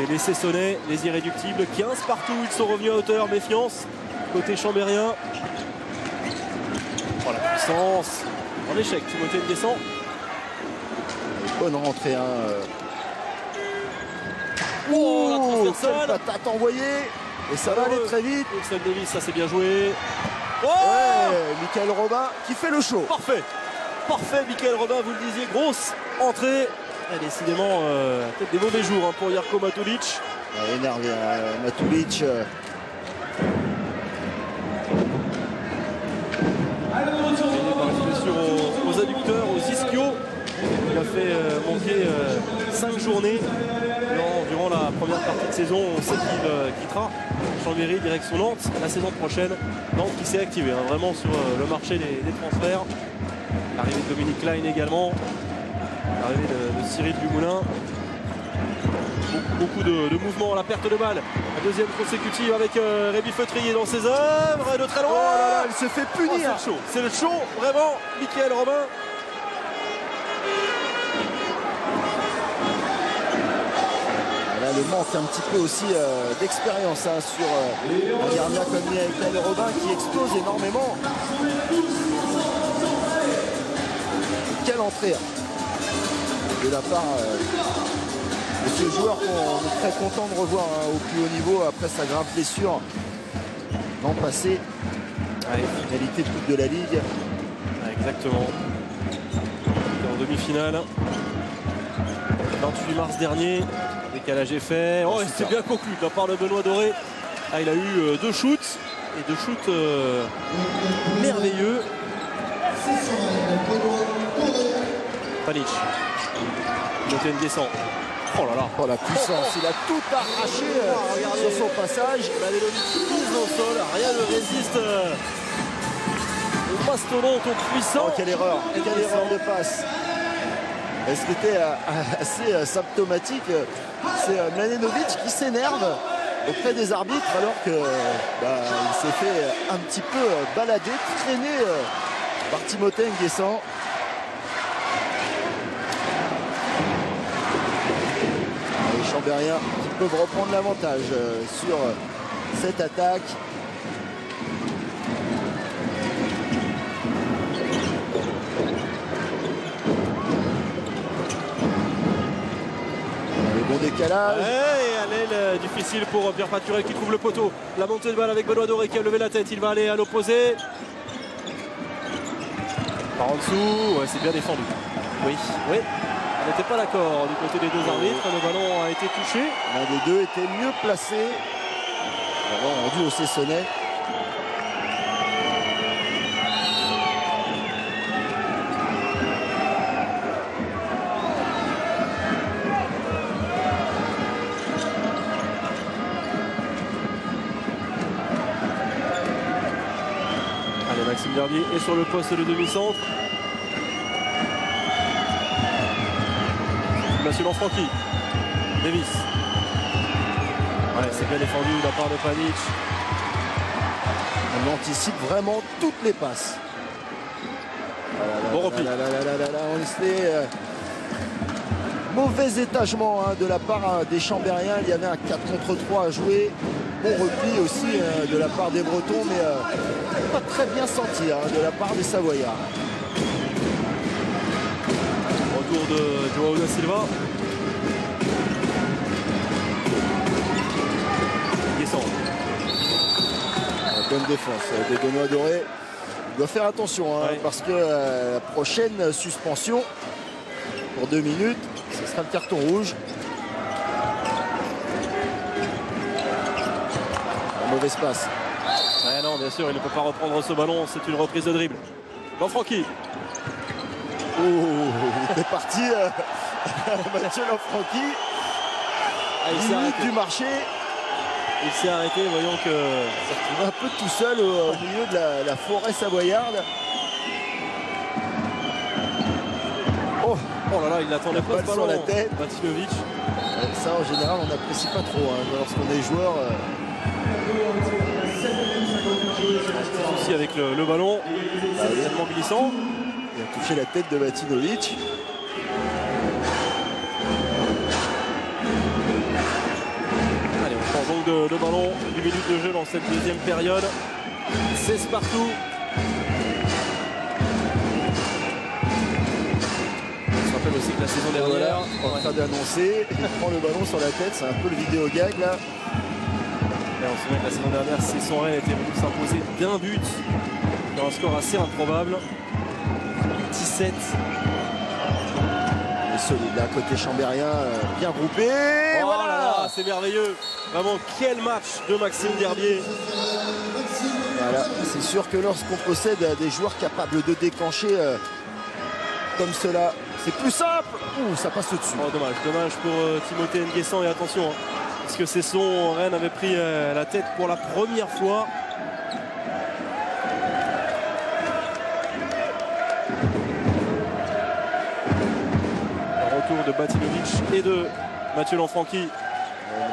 Les Cessonnais, les irréductibles. 15 partout, ils sont revenus à hauteur. Méfiance côté chambérien. Oh la puissance. En échec, Timothée descend. Bonne rentrée. Hein. Oh, la Quelle transversale. patate envoyée. Et ça va aller très vite. Wilson Davis, ça c'est bien joué. Oh, Ouais, Michael Robin qui fait le show. parfait. Parfait, Michael Robin, vous le disiez. Grosse entrée. Et décidément, peut-être des mauvais jours hein, pour Jerko Matulic. Énervé, Matulic. Par une blessure aux adducteurs, aux ischios. Il a fait manquer 5 journées durant la première partie de saison. On sait qu'il quittera Chambéry direction Nantes la saison prochaine. Nantes qui s'est activé hein, vraiment sur le marché des transferts. L'arrivée de Dominique Klein également. L'arrivée de Cyril Dumoulin. Beaucoup de mouvements à la perte de balle. La deuxième consécutive avec Rémi Feutrier dans ses œuvres. Et de très loin. Oh là là, il se fait Oh, punir. c'est le show. C'est le show, vraiment, Michael Robin. Là, le manque un petit peu aussi d'expérience hein, sur un gardien comme Michael Robin qui explose énormément. Quelle entrée hein, de la part de ce joueur qu'on est très content de revoir hein, au plus haut niveau après sa grave blessure l'an passé. Finalité de Coupe de la Ligue. Exactement. En demi-finale. 28 mars dernier. Décalage est fait. Oh, c'est bien conclu de la part de Benoît Doré. Ah, il a eu 2 shoots. Et 2 shoots merveilleux. Panic. Monté une descente. Oh là là. Oh la puissance, il a tout arraché sur son passage. Mladenovic mise au sol, rien ne résiste au mastodonte, au puissant. Oh, quelle erreur de passe. Et ce qui était assez symptomatique, c'est Mladenovic qui s'énerve auprès des arbitres alors que il s'est fait un petit peu balader, traîner par Timothée Nguessan. Les Chambériens qui peuvent reprendre l'avantage sur cette attaque. Le bon décalage. Ouais, et à l'aile, difficile pour Pierre Paturel qui trouve le poteau. La montée de balle avec Benoît Doré qui a levé la tête. Il va aller à l'opposé. Par en dessous, ouais, c'est bien défendu. Oui. On n'était pas d'accord du côté des deux arbitres. Le ballon a été touché. L'un des deux était mieux placé. Ballon rendu au Cessonnais. Allez, Maxime Derbier est sur le poste de demi-centre. Monsieur Lanfranchi. Davis. Ouais, c'est bien défendu de la part de Panic. On anticipe vraiment toutes les passes. Bon repli. On était Mauvais étagement de la part des Chambériens. Il y avait un 4 contre 3 à jouer. Bon repli aussi de la part des Bretons, mais pas très bien senti de la part des Savoyards. Retour de Joao da Silva. Descend. Bonne défense des Benoît Doré. Il doit faire attention parce que la prochaine suspension pour 2 minutes, ce sera le carton rouge. Un mauvais passe. Ah non, bien sûr, il ne peut pas reprendre ce ballon. C'est une reprise de dribble. Lanfranchi. Oh, il était parti Mathieu Lanfranchi. Il s'est arrêté du marché. Il s'est arrêté, voyons que... Il s'est retrouvé un peu tout seul au milieu de la forêt savoyarde. Oh là là, il n'attendait pas ce ballon. Sur la tête. Batinovic. Ça, en général, on n'apprécie pas trop lorsqu'on est joueur. Aussi avec le ballon, tellement glissant. Il a touché la tête de Batinovic. Allez, on change donc de ballon. 8 minutes de jeu dans cette deuxième période. 16 partout. On se rappelle aussi que la saison dernière, En train d'annoncer, il prend le ballon sur la tête. C'est un peu le vidéo gag là. et on se souvient que la saison dernière, Cesson-Rennes était venu s'imposer d'un but dans un score assez improbable. 17. Et solide là, côté chambérien, bien groupé. Oh Voilà. là là, c'est merveilleux. Vraiment, quel match de Maxime Derbier. Voilà. C'est sûr que lorsqu'on possède des joueurs capables de déclencher comme cela, c'est plus simple. Ouh, ça passe au-dessus. Oh, dommage pour Timothée Nguessan. Et attention, parce que Cesson-Rennes avait pris la tête pour la première fois. Retour de Batinovic et de Mathieu Lanfranchi.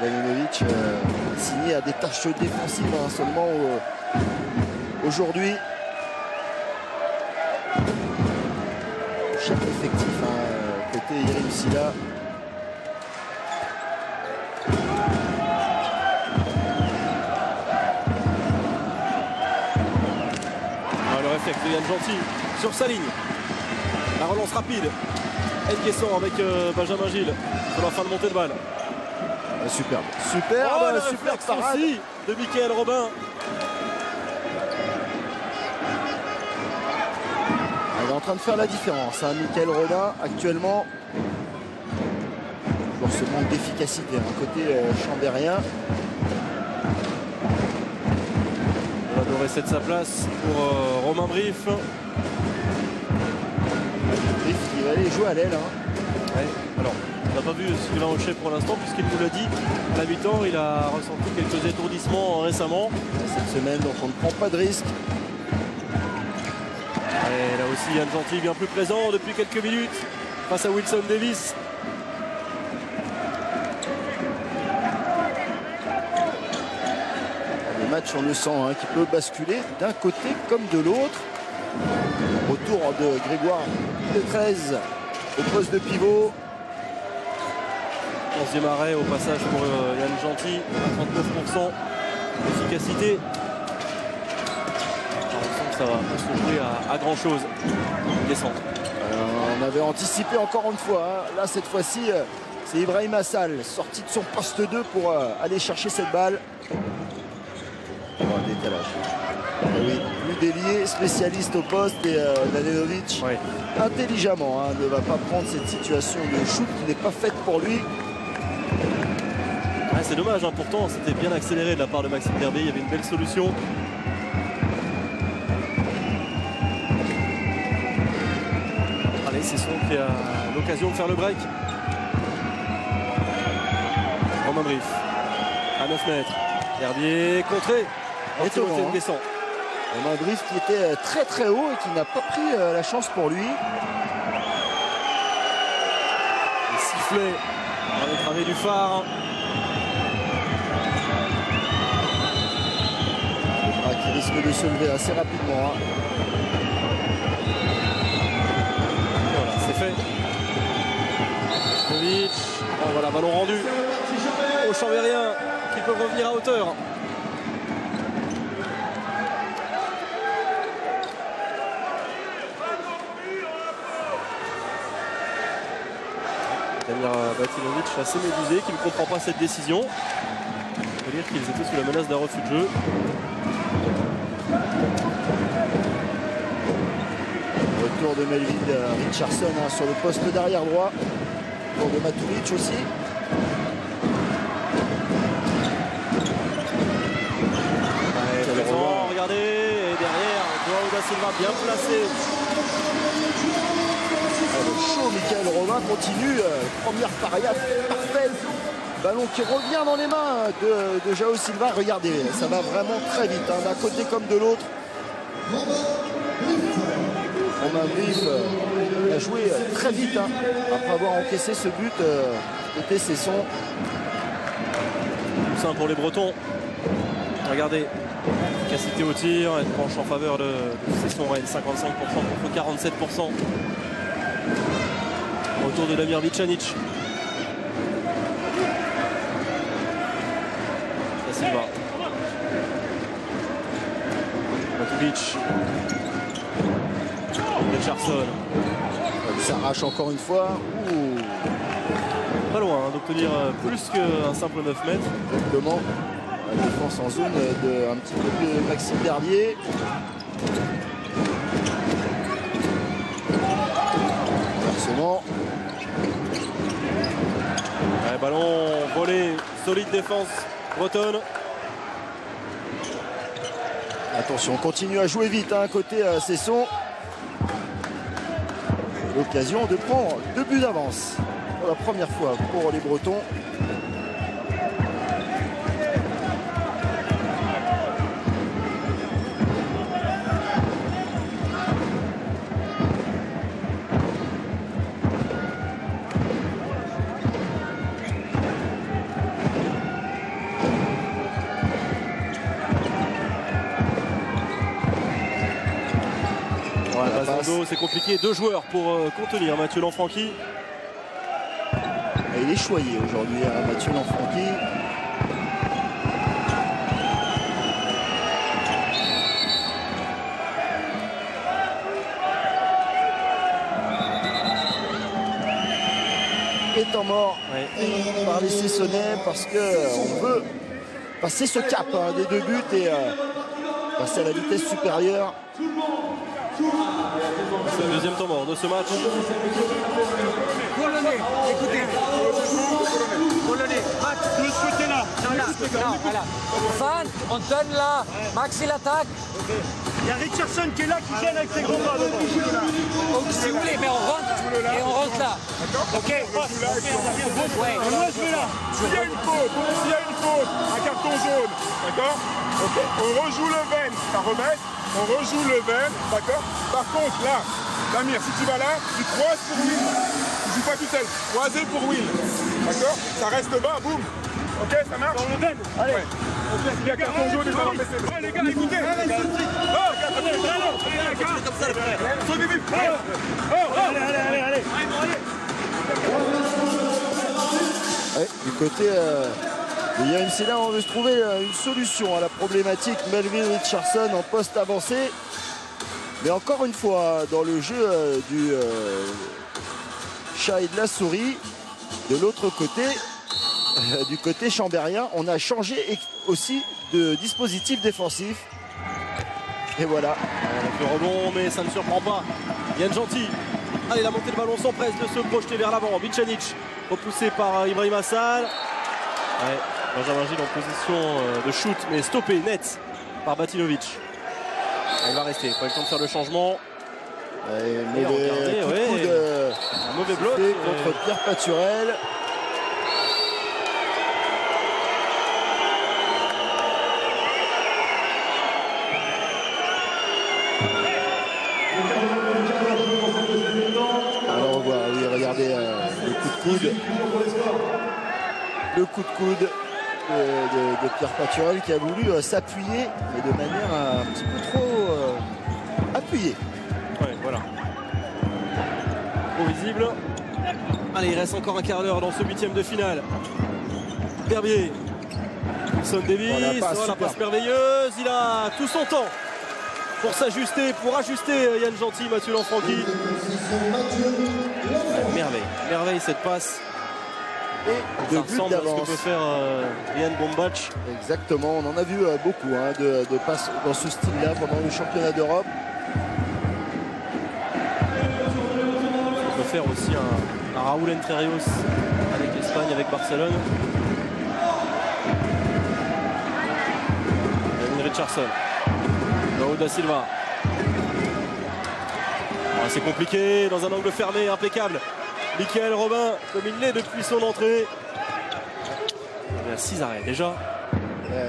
Batinovic signé à des tâches défensives seulement aujourd'hui. Chef effectif côté Yerim Silla. Le réflexe de Yann Gentil sur sa ligne. La relance rapide. Nguessan avec Benjamin Gilles sur la fin de montée de balle. Superbe. Oh, Superbe, le super réflexe parade. aussi de Mickaël Robin. Il est en train de faire la différence. Mickaël Rodin actuellement. Toujours ce manque d'efficacité côté chambérien. On va adorer cette sa place pour Romain Briff. Briff qui va aller jouer à l'aile. Ouais. Alors, on n'a pas vu Sylvain Hochet pour l'instant, puisqu'il nous l'a dit à la mi-temps. Il a ressenti quelques étourdissements récemment. Cette semaine, donc on ne prend pas de risque. Et là aussi, Yann Gentil bien plus présent depuis quelques minutes face à Wilson Davis. Le match, on le sent, qui peut basculer d'un côté comme de l'autre. Retour de Grégoire de 13 au poste de pivot. 11e arrêt au passage pour Yann Gentil, à 39% d'efficacité. On sent que ça va pas se jouer à grand chose. Descendre. On avait anticipé encore une fois. Là, cette fois-ci, c'est Ibrahim Assal, sorti de son poste 2 pour aller chercher cette balle. Décalage. Oui, plus délié, spécialiste au poste et Mladenovic, intelligemment, ne va pas prendre cette situation de shoot qui n'est pas faite pour lui. C'est dommage, pourtant c'était bien accéléré de la part de Maxime Derbier, il y avait une belle solution. Allez, Cesson qui a l'occasion de faire le break. Romain Briff à 9 mètres. Derbier contré. Étonnant, Romain Briff qui était très très haut et qui n'a pas pris la chance pour lui. Les sifflets dans les travées du phare. Qui risque de se lever assez rapidement. Voilà, c'est fait. Movic. Oh, voilà, ballon rendu aux Chambériens qui peuvent revenir à hauteur. Damir Batinovic assez médusé, qui ne comprend pas cette décision. Il faut dire qu'ils étaient sous la menace d'un refus de jeu. Retour de Melvin Richardson sur le poste d'arrière droit. Pour de Matulic aussi. Regardez, et derrière, Joao da Silva bien placé. Le chaud Michael Robin continue. Première paria parfaite. Ballon qui revient dans les mains de Joao Silva. Regardez, ça va vraiment très vite, d'un côté comme de l'autre. Romain Brief a joué très vite après avoir encaissé ce but côté Cesson. Tout simple pour les Bretons. Regardez, efficacité au tir, elle penche en faveur de Cesson Rennes, 55% contre 47%. Retour de Damir Vicanic. Da Silva. Matulic. Richardson. Il s'arrache encore une fois. Ouh. Pas loin d'obtenir plus qu'un simple 9 mètres. Exactement. La défense en zone de un petit peu de Maxime Derbier. Inversement. Ouais, ballon volé, solide défense bretonne. Attention, on continue à jouer vite côté Cesson. L'occasion de prendre 2 buts d'avance pour la première fois pour les Bretons. C'est compliqué, 2 joueurs pour contenir Mathieu Lanfranchi. Et il est choyé aujourd'hui, Mathieu Lanfranchi. Et temps mort par les Cessonnais parce qu'on veut passer ce cap des 2 buts et passer à la vitesse supérieure. C'est le deuxième temps mort de ce match. Polonais, écoutez. Polonais, Max, de ce côté-là. Non, voilà. Fan, on donne là. Max, il attaque. Il y a Richardson qui est là, qui gêne avec ses gros bras. Donc, si vous voulez, mais on rentre et on rentre là. Ok. Ouais. Moi, je vais là. S'il y a une faute, un carton jaune, d'accord? On rejoue le Ven, ça remet. On rejoue le Ven, d'accord? Par contre, là, Damir, si tu vas là, tu croises pour Will. Tu joues pas tout seul. Croisé pour Will. D'accord? Ça reste bas, boum. Ok, ça marche? Dans le Ven. Allez. Ouais. Il y a carton jaune et ballon baissé. Ouais, les gars, écoutez. Allez, Ouais, du côté de YMC là, on veut se trouver une solution à la problématique. Melvin Richardson en poste avancé. Mais encore une fois, dans le jeu du chat et de la souris, de l'autre côté, du côté chambérien, on a changé aussi de dispositif défensif. Et voilà. Avec le rebond, mais ça ne surprend pas. Yann Gentil. Allez, la montée de ballon s'empresse de se projeter vers l'avant. Vicanic, repoussé par Ibrahim Assal. Ouais, Benjamin Gilles en position de shoot, mais stoppé net par Batinovic. Il va rester, il faut le temps de faire le changement. Mauvais regardez, coup de un mauvais bloc contre Pierre Paturel. Alors on voit, oui, regardez le coup de coude. Le coup de coude de Pierre Paturel qui a voulu s'appuyer, mais de manière un petit peu trop appuyée. Ouais, voilà. Trop visible. Allez, il reste encore un quart d'heure dans ce 8e de finale. Berbier. Wilson Davis, la passe merveilleuse. Il a tout son temps pour s'ajuster, pour ajuster Yann Gentil, Mathieu Lanfranchi. Merveille cette passe. Et ça de but ressemble à ce que d'avance. peut faire Yann Bombach. Exactement, on en a vu beaucoup de passes dans ce style-là pendant le championnat d'Europe. On peut faire aussi un Raúl Entre Ríos avec l'Espagne, avec Barcelone. Kevin Richardson. João da Silva. C'est compliqué dans un angle fermé, impeccable. Mickaël Robin, comme il l'est depuis son entrée. Il y a 6 arrêts déjà.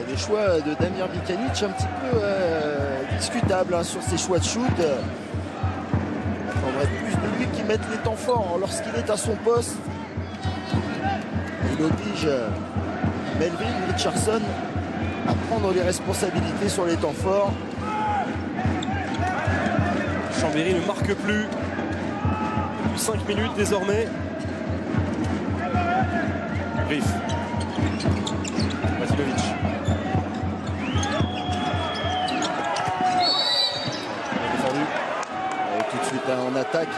Les choix de Damir Bikanic un petit peu discutables sur ses choix de shoot. Il faudrait plus de lui qui mette les temps forts lorsqu'il est à son poste. Il oblige Melvin Richardson à prendre les responsabilités sur les temps forts. Chambéry ne marque plus. 5 minutes désormais. Riff. Vasilovic. Défendu. Et tout de suite en attaque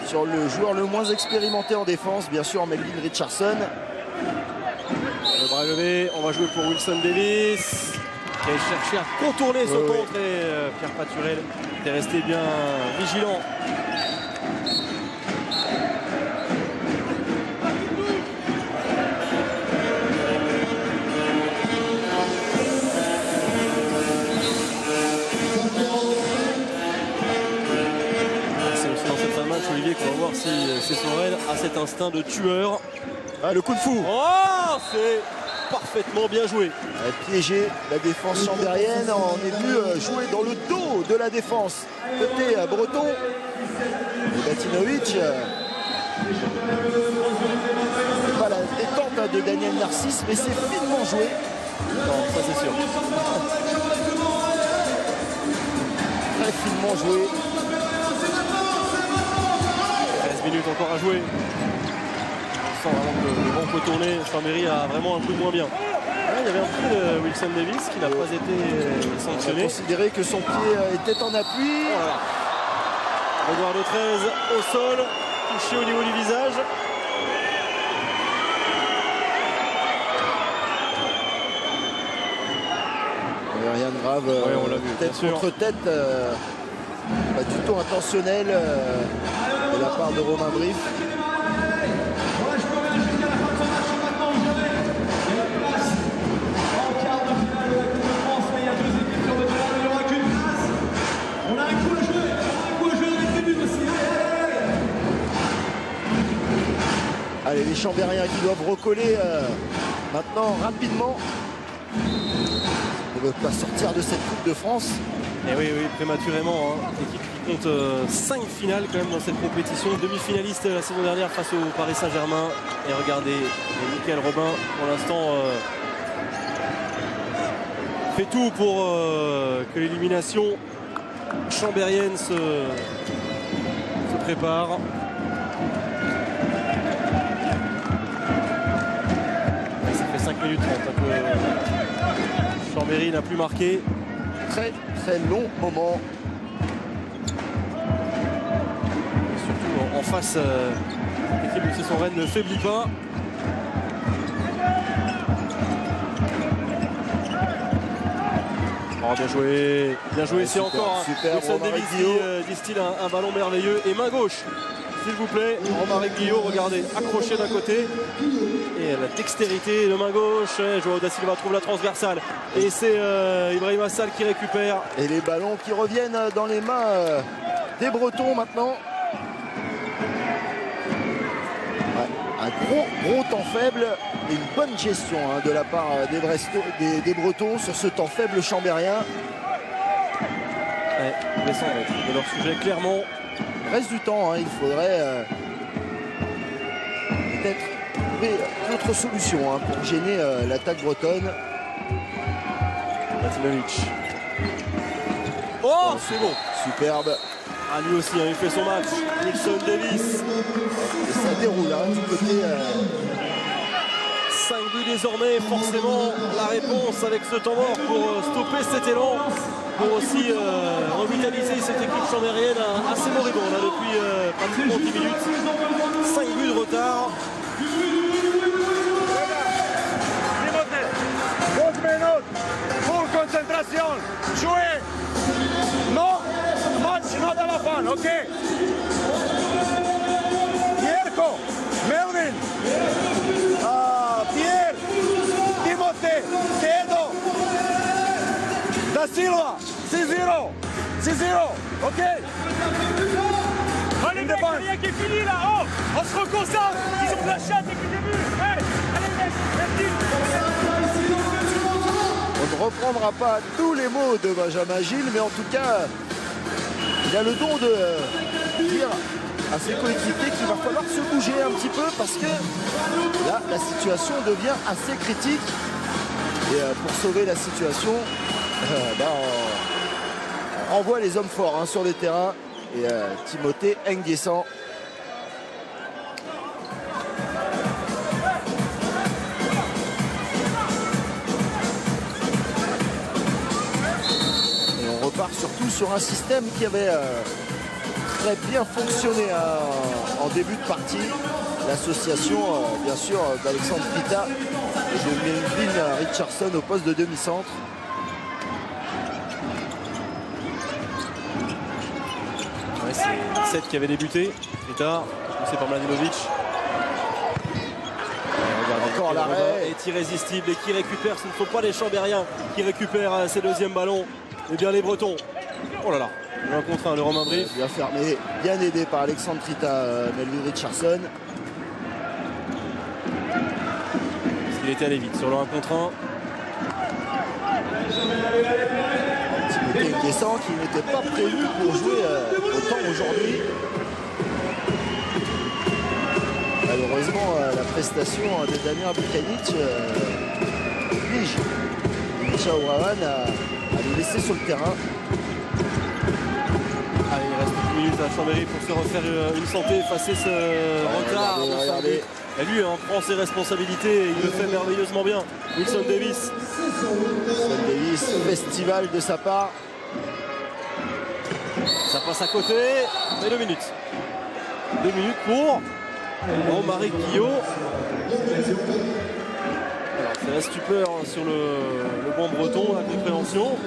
sur le joueur le moins expérimenté en défense, bien sûr Melvin Richardson. Le bras levé, on va jouer pour Wilson Davis qui a cherché à contourner ce contre et Pierre Paturel est resté bien vigilant. Olivier, qu'on va voir si Cessorel a cet instinct de tueur. Ah, le coup de fou. Oh, c'est parfaitement bien joué. Piégé la défense chambérienne. On est venu jouer dans le dos de la défense côté breton. Et Batinovic. Pas la détente de Daniel Narcisse, mais c'est finement joué. Non, ça c'est sûr. Très finement joué. 13 minutes encore à jouer. On sent vraiment que le vent peut tourner. Chambéry a vraiment un coup de moins bien. Il y avait un peu de Wilson Davis qui n'a pas été sanctionné. On a considéré que son pied était en appui. Voilà. Edouard de 13 au sol, touché au niveau du visage. Rien de grave. On l'a vu, tête contre tête. Pas du tout intentionnel de la part de Romain Briff. Allez, les Chambériens qui doivent recoller maintenant rapidement. Ils ne veulent pas sortir de cette Coupe de France. Et oui, prématurément. L'équipe qui compte 5 finales quand même dans cette compétition. Demi-finaliste la saison dernière face au Paris Saint-Germain. Et regardez, Mickaël Robin pour l'instant fait tout pour que l'élimination chambérienne se prépare. Ça fait 5 minutes 30 que Chambéry n'a plus marqué. Très très long moment. Et surtout en face, l'équipe de Cesson-Rennes ne faiblit pas. Oh, bien joué, c'est encore Wilson Davis qui distille un ballon merveilleux. Et main gauche, s'il vous plaît, Romaric Guillot, regardez, accroché d'un côté. Et la dextérité de main gauche, João da Silva trouve la transversale. Et c'est Ibrahim Assal qui récupère. Et les ballons qui reviennent dans les mains des Bretons maintenant. Ouais, un gros temps faible et une bonne gestion de la part des Bretons sur ce temps faible chambérien. Ouais, descendre de leur sujet clairement. Il reste du temps, il faudrait peut-être trouver d'autres solutions pour gêner l'attaque bretonne. Batinovic. Oh, c'est bon. Superbe. Ah, lui aussi, hein, il fait son match. Wilson Davis. Et ça déroule hein, du côté 5 buts désormais, forcément la réponse avec ce temps mort pour stopper cet élan, pour aussi revitaliser cette équipe chambérienne assez moribonde là, depuis pratiquement 10 minutes. 5 buts de retard. 2 minutes, full concentration, jouer. Non, match not à la fin, ok. Mirko, Melvin, Pierre, Timothée, Kedo, Da Silva, 6-0, 6-0, ok. Allez mec, il n'y a rien qui est fini là, oh, on se reconcentre, ils ont de la chatte depuis le début, hey, allez mec, merci. On ne reprendra pas tous les mots de Benjamin Gilles, mais en tout cas, il a le don de dire à ses coéquipiers qu'il va falloir se bouger un petit peu parce que là, la situation devient assez critique. Et pour sauver la situation, on renvoie les hommes forts hein, sur le terrain. Et Timothée Nguessan. Repart surtout sur un système qui avait très bien fonctionné en début de partie. L'association, bien sûr, d'Alexandre Pita et de Melvin Richardson au poste de demi-centre. Ouais, c'est 7 qui avait débuté. Pita, poussé par Mladenovic. Encore l'arrêt. Est irrésistible et qui récupère, ce ne sont pas les Chambériens qui récupèrent ces deuxièmes ballons. Et bien les Bretons. Oh là là, un contre un, le Romain Brief. Bien fermé, bien aidé par Alexandre Trita, Melvin Richardson. Parce qu'il était allé vite sur le 1 contre 1. Timothée Nguessan qui n'était pas prévu pour jouer autant aujourd'hui. Malheureusement, la prestation de Damir Bukanic oblige Misha Ourawan à le laisser sur le terrain. Allez, il reste une minute à Chambéry pour se refaire une santé, effacer ce retard. Regardez. Et lui prend ses responsabilités et il le fait merveilleusement bien. Wilson Davis. Wilson Davis, festival de sa part. Ça passe à côté. Et 2 minutes. 2 minutes pour Romaric Guillot. Alors c'est la stupeur sur le banc breton, la compréhension.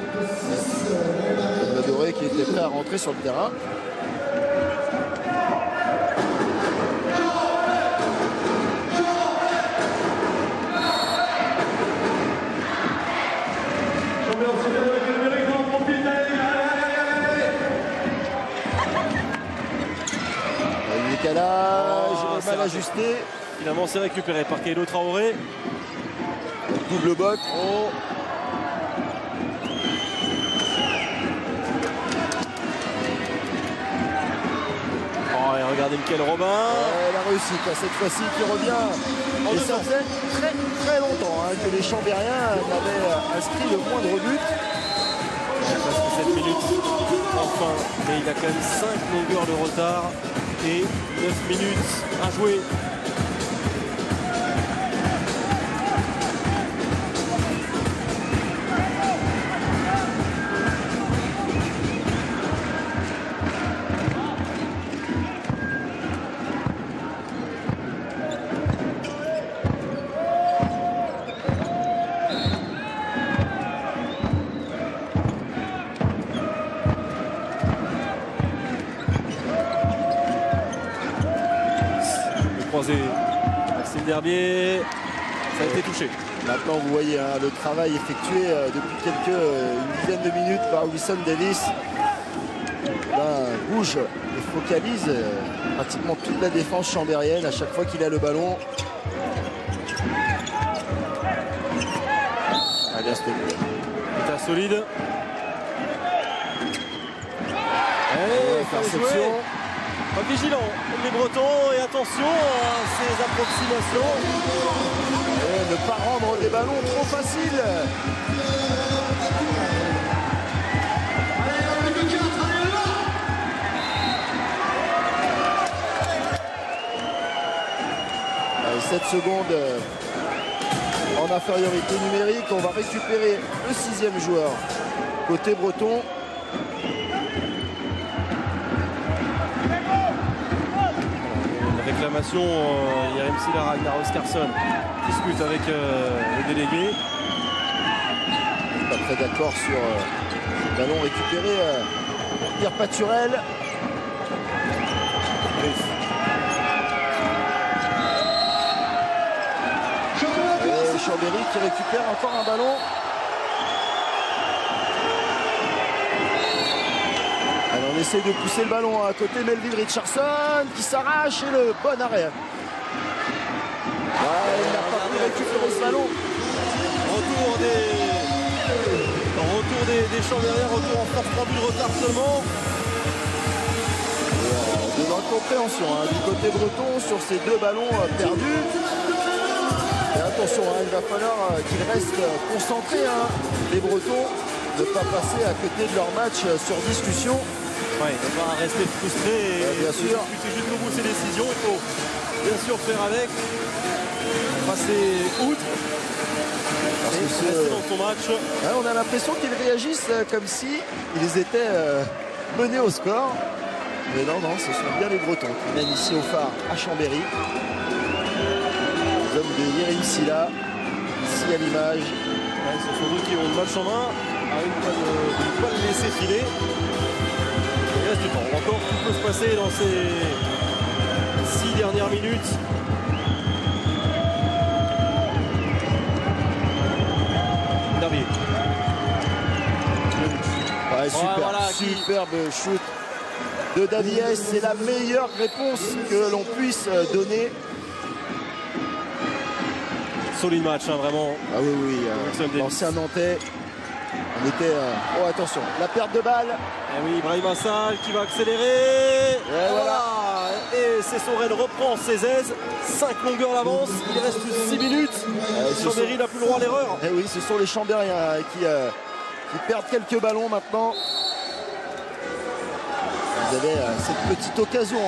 Adoré qui était prêt à rentrer sur le terrain. Le décalage, mal ajusté. Finalement c'est récupéré par Keido Traoré. Double boc. Oh. Oh, et regardez Mickaël Robin. La réussite cette fois-ci qui revient. Et ça faisait très très longtemps que les Chambériens n'avaient inscrit le moindre but. Presque 7 minutes. Enfin, mais il a quand même 5 longueurs de retard et 9 minutes à jouer. Maxime Derbier, ça a été touché. Maintenant vous voyez le travail effectué depuis une dizaine de minutes par Wilson Davis. Bouge et focalise pratiquement toute la défense chambérienne à chaque fois qu'il a le ballon. Allez, État solide. Perception. Vigilant, les Bretons, et attention à ces approximations. Et ne pas rendre des ballons trop faciles. 17 secondes en infériorité numérique. On va récupérer le 6e joueur côté breton. La réclamation, Yerim Silla, Ragnar Oscarsson discute avec le délégué. Pas très d'accord sur le ballon récupéré. Pierre Paturel. Et Chambéry qui récupère encore un ballon. Alors on essaie de pousser le ballon à côté. Melville Richardson qui s'arrache et le bon arrêt. Il n'a pas pu récupérer ce ballon. Retour des Chambériens, retour en force, 3 buts de retard seulement. De l'incompréhension du côté breton sur ces 2 ballons perdus. Et attention, il va falloir qu'ils restent concentrés, les Bretons, ne pas passer à côté de leur match sur discussion. Ouais, on va rester frustré et bien sûr. discuter jusqu'au bout ces décisions. Il faut bien sûr faire avec, passer outre. Rester dans son match. On a l'impression qu'ils réagissent comme si ils étaient menés au score. Mais non, ce sont bien les Bretons qui mènent ici au phare à Chambéry. Les hommes de Yerim Silla, ici à l'image. Ouais, ce sont eux qui ont le match en main, à une pas le laisser filer. Il reste du temps. Encore tout peut se passer dans ces 6 dernières minutes. Derby. Ouais, superbe shoot de Davies. C'est la meilleure réponse que l'on puisse donner. Solide match, vraiment. Ah oui, l'ancien Nantais. On était... Oh, attention, la perte de balle. Et oui, Ibrahim Assal qui va accélérer. Et voilà. Et Sessorel reprend ses aises. 5 longueurs d'avance. Il reste 6 minutes. Chambéry n'a plus le droit à l'erreur. Et oui, ce sont les Chambériens qui perdent quelques ballons maintenant. Vous avez cette petite occasion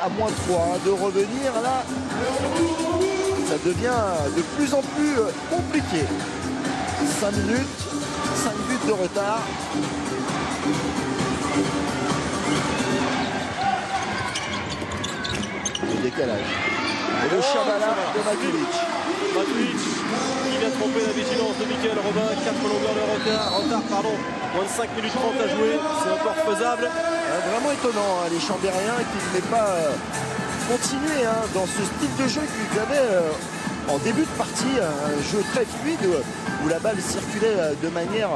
à -3 de revenir là. Ça devient de plus en plus compliqué. 5 minutes, 5 buts de retard. Le décalage. Et le Chabala de Matulic. Matulic qui vient tromper la vigilance de Mickaël Robin. 4 longueurs de retard. Moins de 5 minutes 30 à jouer. C'est encore faisable. Vraiment étonnant, les Chambériens qui n'aient pas continué dans ce style de jeu qu'ils avaient en début de partie. Un jeu très fluide où la balle circulait de manière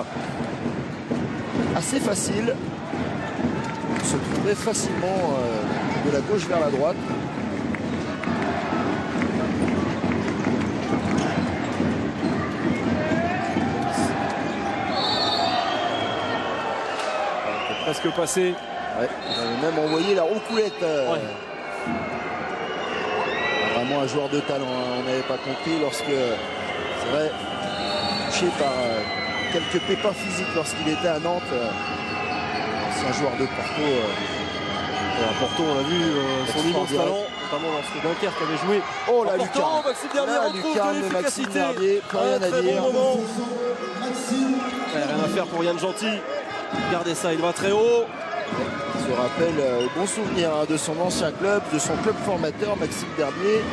assez facile. On se trouvait facilement de la gauche vers la droite. Presque passé. Ouais, j'avais même envoyé la roucoulette. Vraiment un joueur de talent. On n'avait pas compris lorsque, c'est vrai, touché par quelques pépins physiques lorsqu'il était à Nantes. Ancien joueur de Porto. À Porto, on a vu son immense talent, notamment lorsque Dunkerque avait joué. Oh la Porto, lucarne. Maxime Derbier retrouve de l'efficacité. Plus rien à dire. Bon rien à faire pour Yann Gentil. Regardez ça, il va très haut. Il se rappelle au bon souvenir de son ancien club, de son club formateur, Maxime Derbier.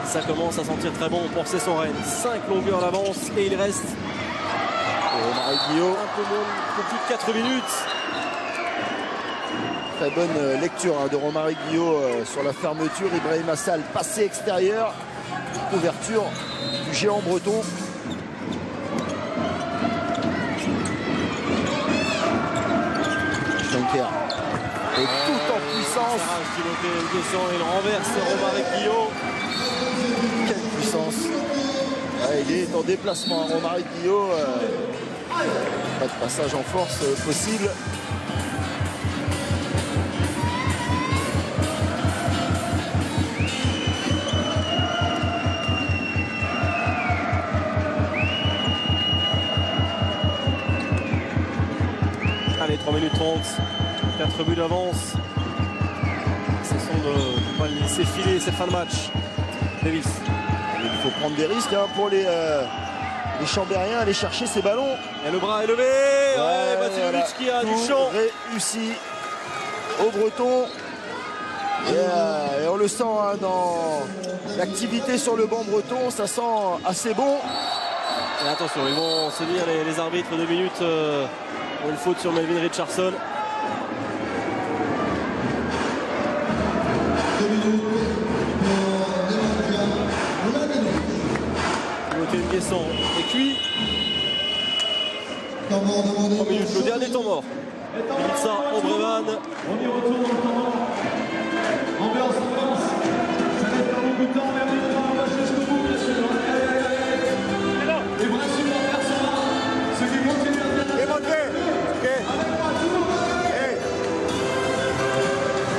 Ça commence à sentir très bon pour Sessorel. 5 longueurs d'avance et il reste Romaric Guillot. un peu plus de 4 minutes. Très bonne lecture de Romaric Guillot sur la fermeture. Ibrahim Assal, passé extérieur. Ouverture du géant breton. Schenker. Et tout en puissance. Il descend et il renverse Romaric Guillot. Quelle puissance. Il est en déplacement. Romaric Guillot. Pas de passage en force possible. Allez, 3 minutes 30, 4 buts d'avance. C'est son de ne pas le laisser filer cette fin de match. Davis. Il faut prendre des risques hein, pour les Chambériens, aller chercher ces ballons. Et le bras est levé. Matulic qui a du champ. Réussi au Breton. Et on le sent hein, dans l'activité sur le banc breton, ça sent assez bon. Et attention, ils vont se dire les arbitres 2 minutes pour une faute sur Melvin Richardson. Timothée Nguessan est cuit. 3 minutes, le dernier temps mort. Milica Obrevan. On y retourne dans le temps mort. Ambiance. Ça va faire beaucoup de temps, mais on va jusqu'au bout, bien sûr. Allez. Les bras sur l'envers sont là. Ceux qui continuent à faire. Et montez. Ok. Hey.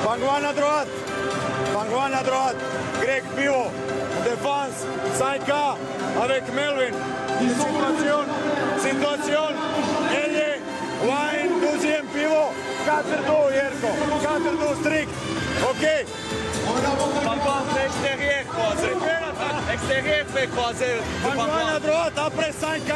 Pangouin à droite. Pangouin à droite. Greg pivot. Défense. 5K avec Melvin. Situation. Ailier. Wine. Deuxième pivot. 4-2, Jerko. 4-2 strict. Ok. Papa, fait extérieur croisé. Extérieur fait croisé. Pangouin à droite après 5K.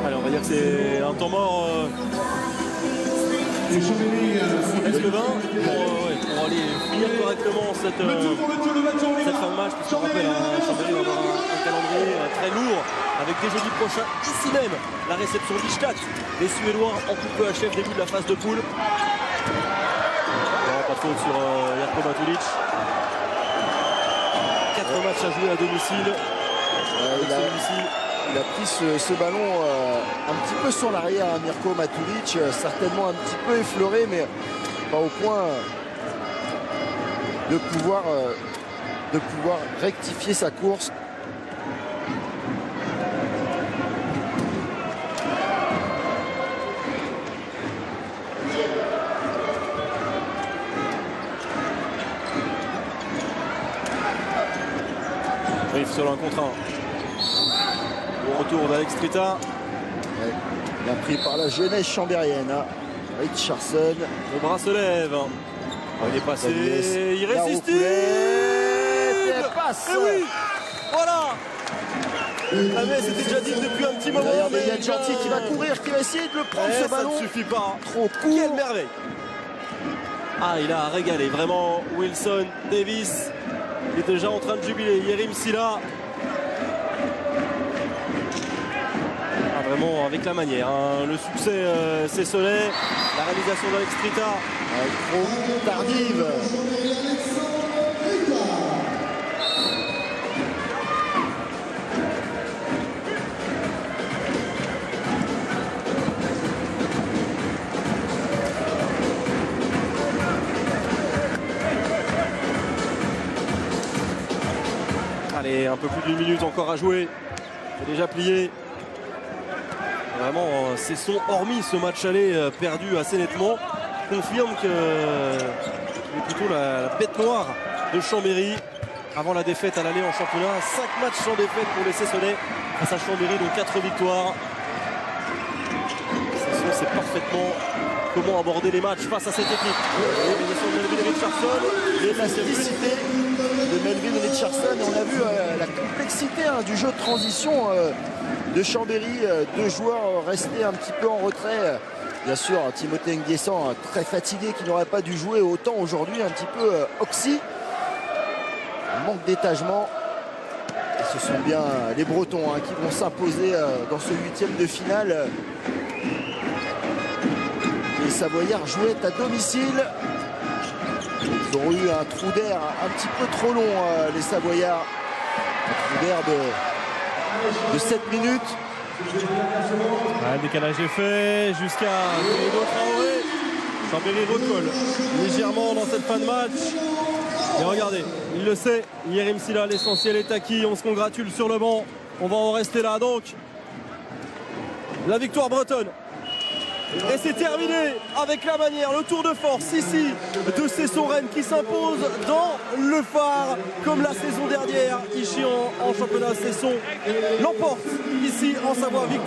Allez, on va dire que c'est un temps mort presque 20 pour aller finir correctement cette fin de match, puisqu'on rappelle Chambéry va avoir un calendrier très lourd avec dès jeudi prochain ici même la réception d'Istad. Les Suédois en coupe EHF, début de la phase de poule. Non, pas de faute sur Jerko Matulic. 4 matchs à jouer à domicile. Il a pris ce ballon un petit peu sur l'arrière, hein, Mirko Matulic, certainement un petit peu effleuré, mais pas au point de pouvoir rectifier sa course. Riff sur un contre 1. Au retour d'Alex Trita. Ouais, bien pris par la jeunesse chambérienne. Hein. Richardson. Le bras se lève. Il est passé irrésistible. Passe. Et oui, voilà. C'était déjà dit depuis un petit moment. Mais il y a Gentil qui va courir, qui va essayer de le prendre ce ballon. Ça ne suffit pas. Trop court. Quelle merveille. Ah, il a régalé vraiment Wilson Davis. Il est déjà en train de jubiler. Yerim Silla. Vraiment avec la manière. Hein. Le succès Cesselet. La réalisation d'Alex Trita. Trop tardive. Allez, un peu plus d'une minute encore à jouer. C'est déjà plié. Vraiment, Cesson, hormis ce match aller perdu assez nettement, confirme que c'est plutôt la bête noire de Chambéry avant la défaite à l'aller en championnat. 5 matchs sans défaite pour les Cessonnais face à Chambéry, donc 4 victoires. Cesson sait parfaitement comment aborder les matchs face à cette équipe. L'organisation de Melvin Richardson, La simplicité de Melvin Richardson. Et on a vu la complexité hein, du jeu de transition de Chambéry. 2 joueurs restés un petit peu en retrait. Bien sûr, Timothée Nguessan très fatigué, qui n'aurait pas dû jouer autant aujourd'hui, un petit peu oxy. Un manque d'étagement. Et ce sont bien les Bretons hein, qui vont s'imposer dans ce 8e de finale. Les Savoyards jouaient à domicile. Ils ont eu un trou d'air un petit peu trop long, les Savoyards. Un trou d'air de 7 minutes. Le décalage est fait jusqu'à Traoré. Chambéry recolle légèrement dans cette fin de match. Et regardez, il le sait, Yerim Silla, l'essentiel est acquis, on se congratule sur le banc, on va en rester là donc. La victoire bretonne. Et c'est terminé avec la manière, le tour de force ici de Cesson-Rennes qui s'impose dans le phare comme la saison dernière ici en championnat. Cesson l'emporte ici en Savoie, victoire.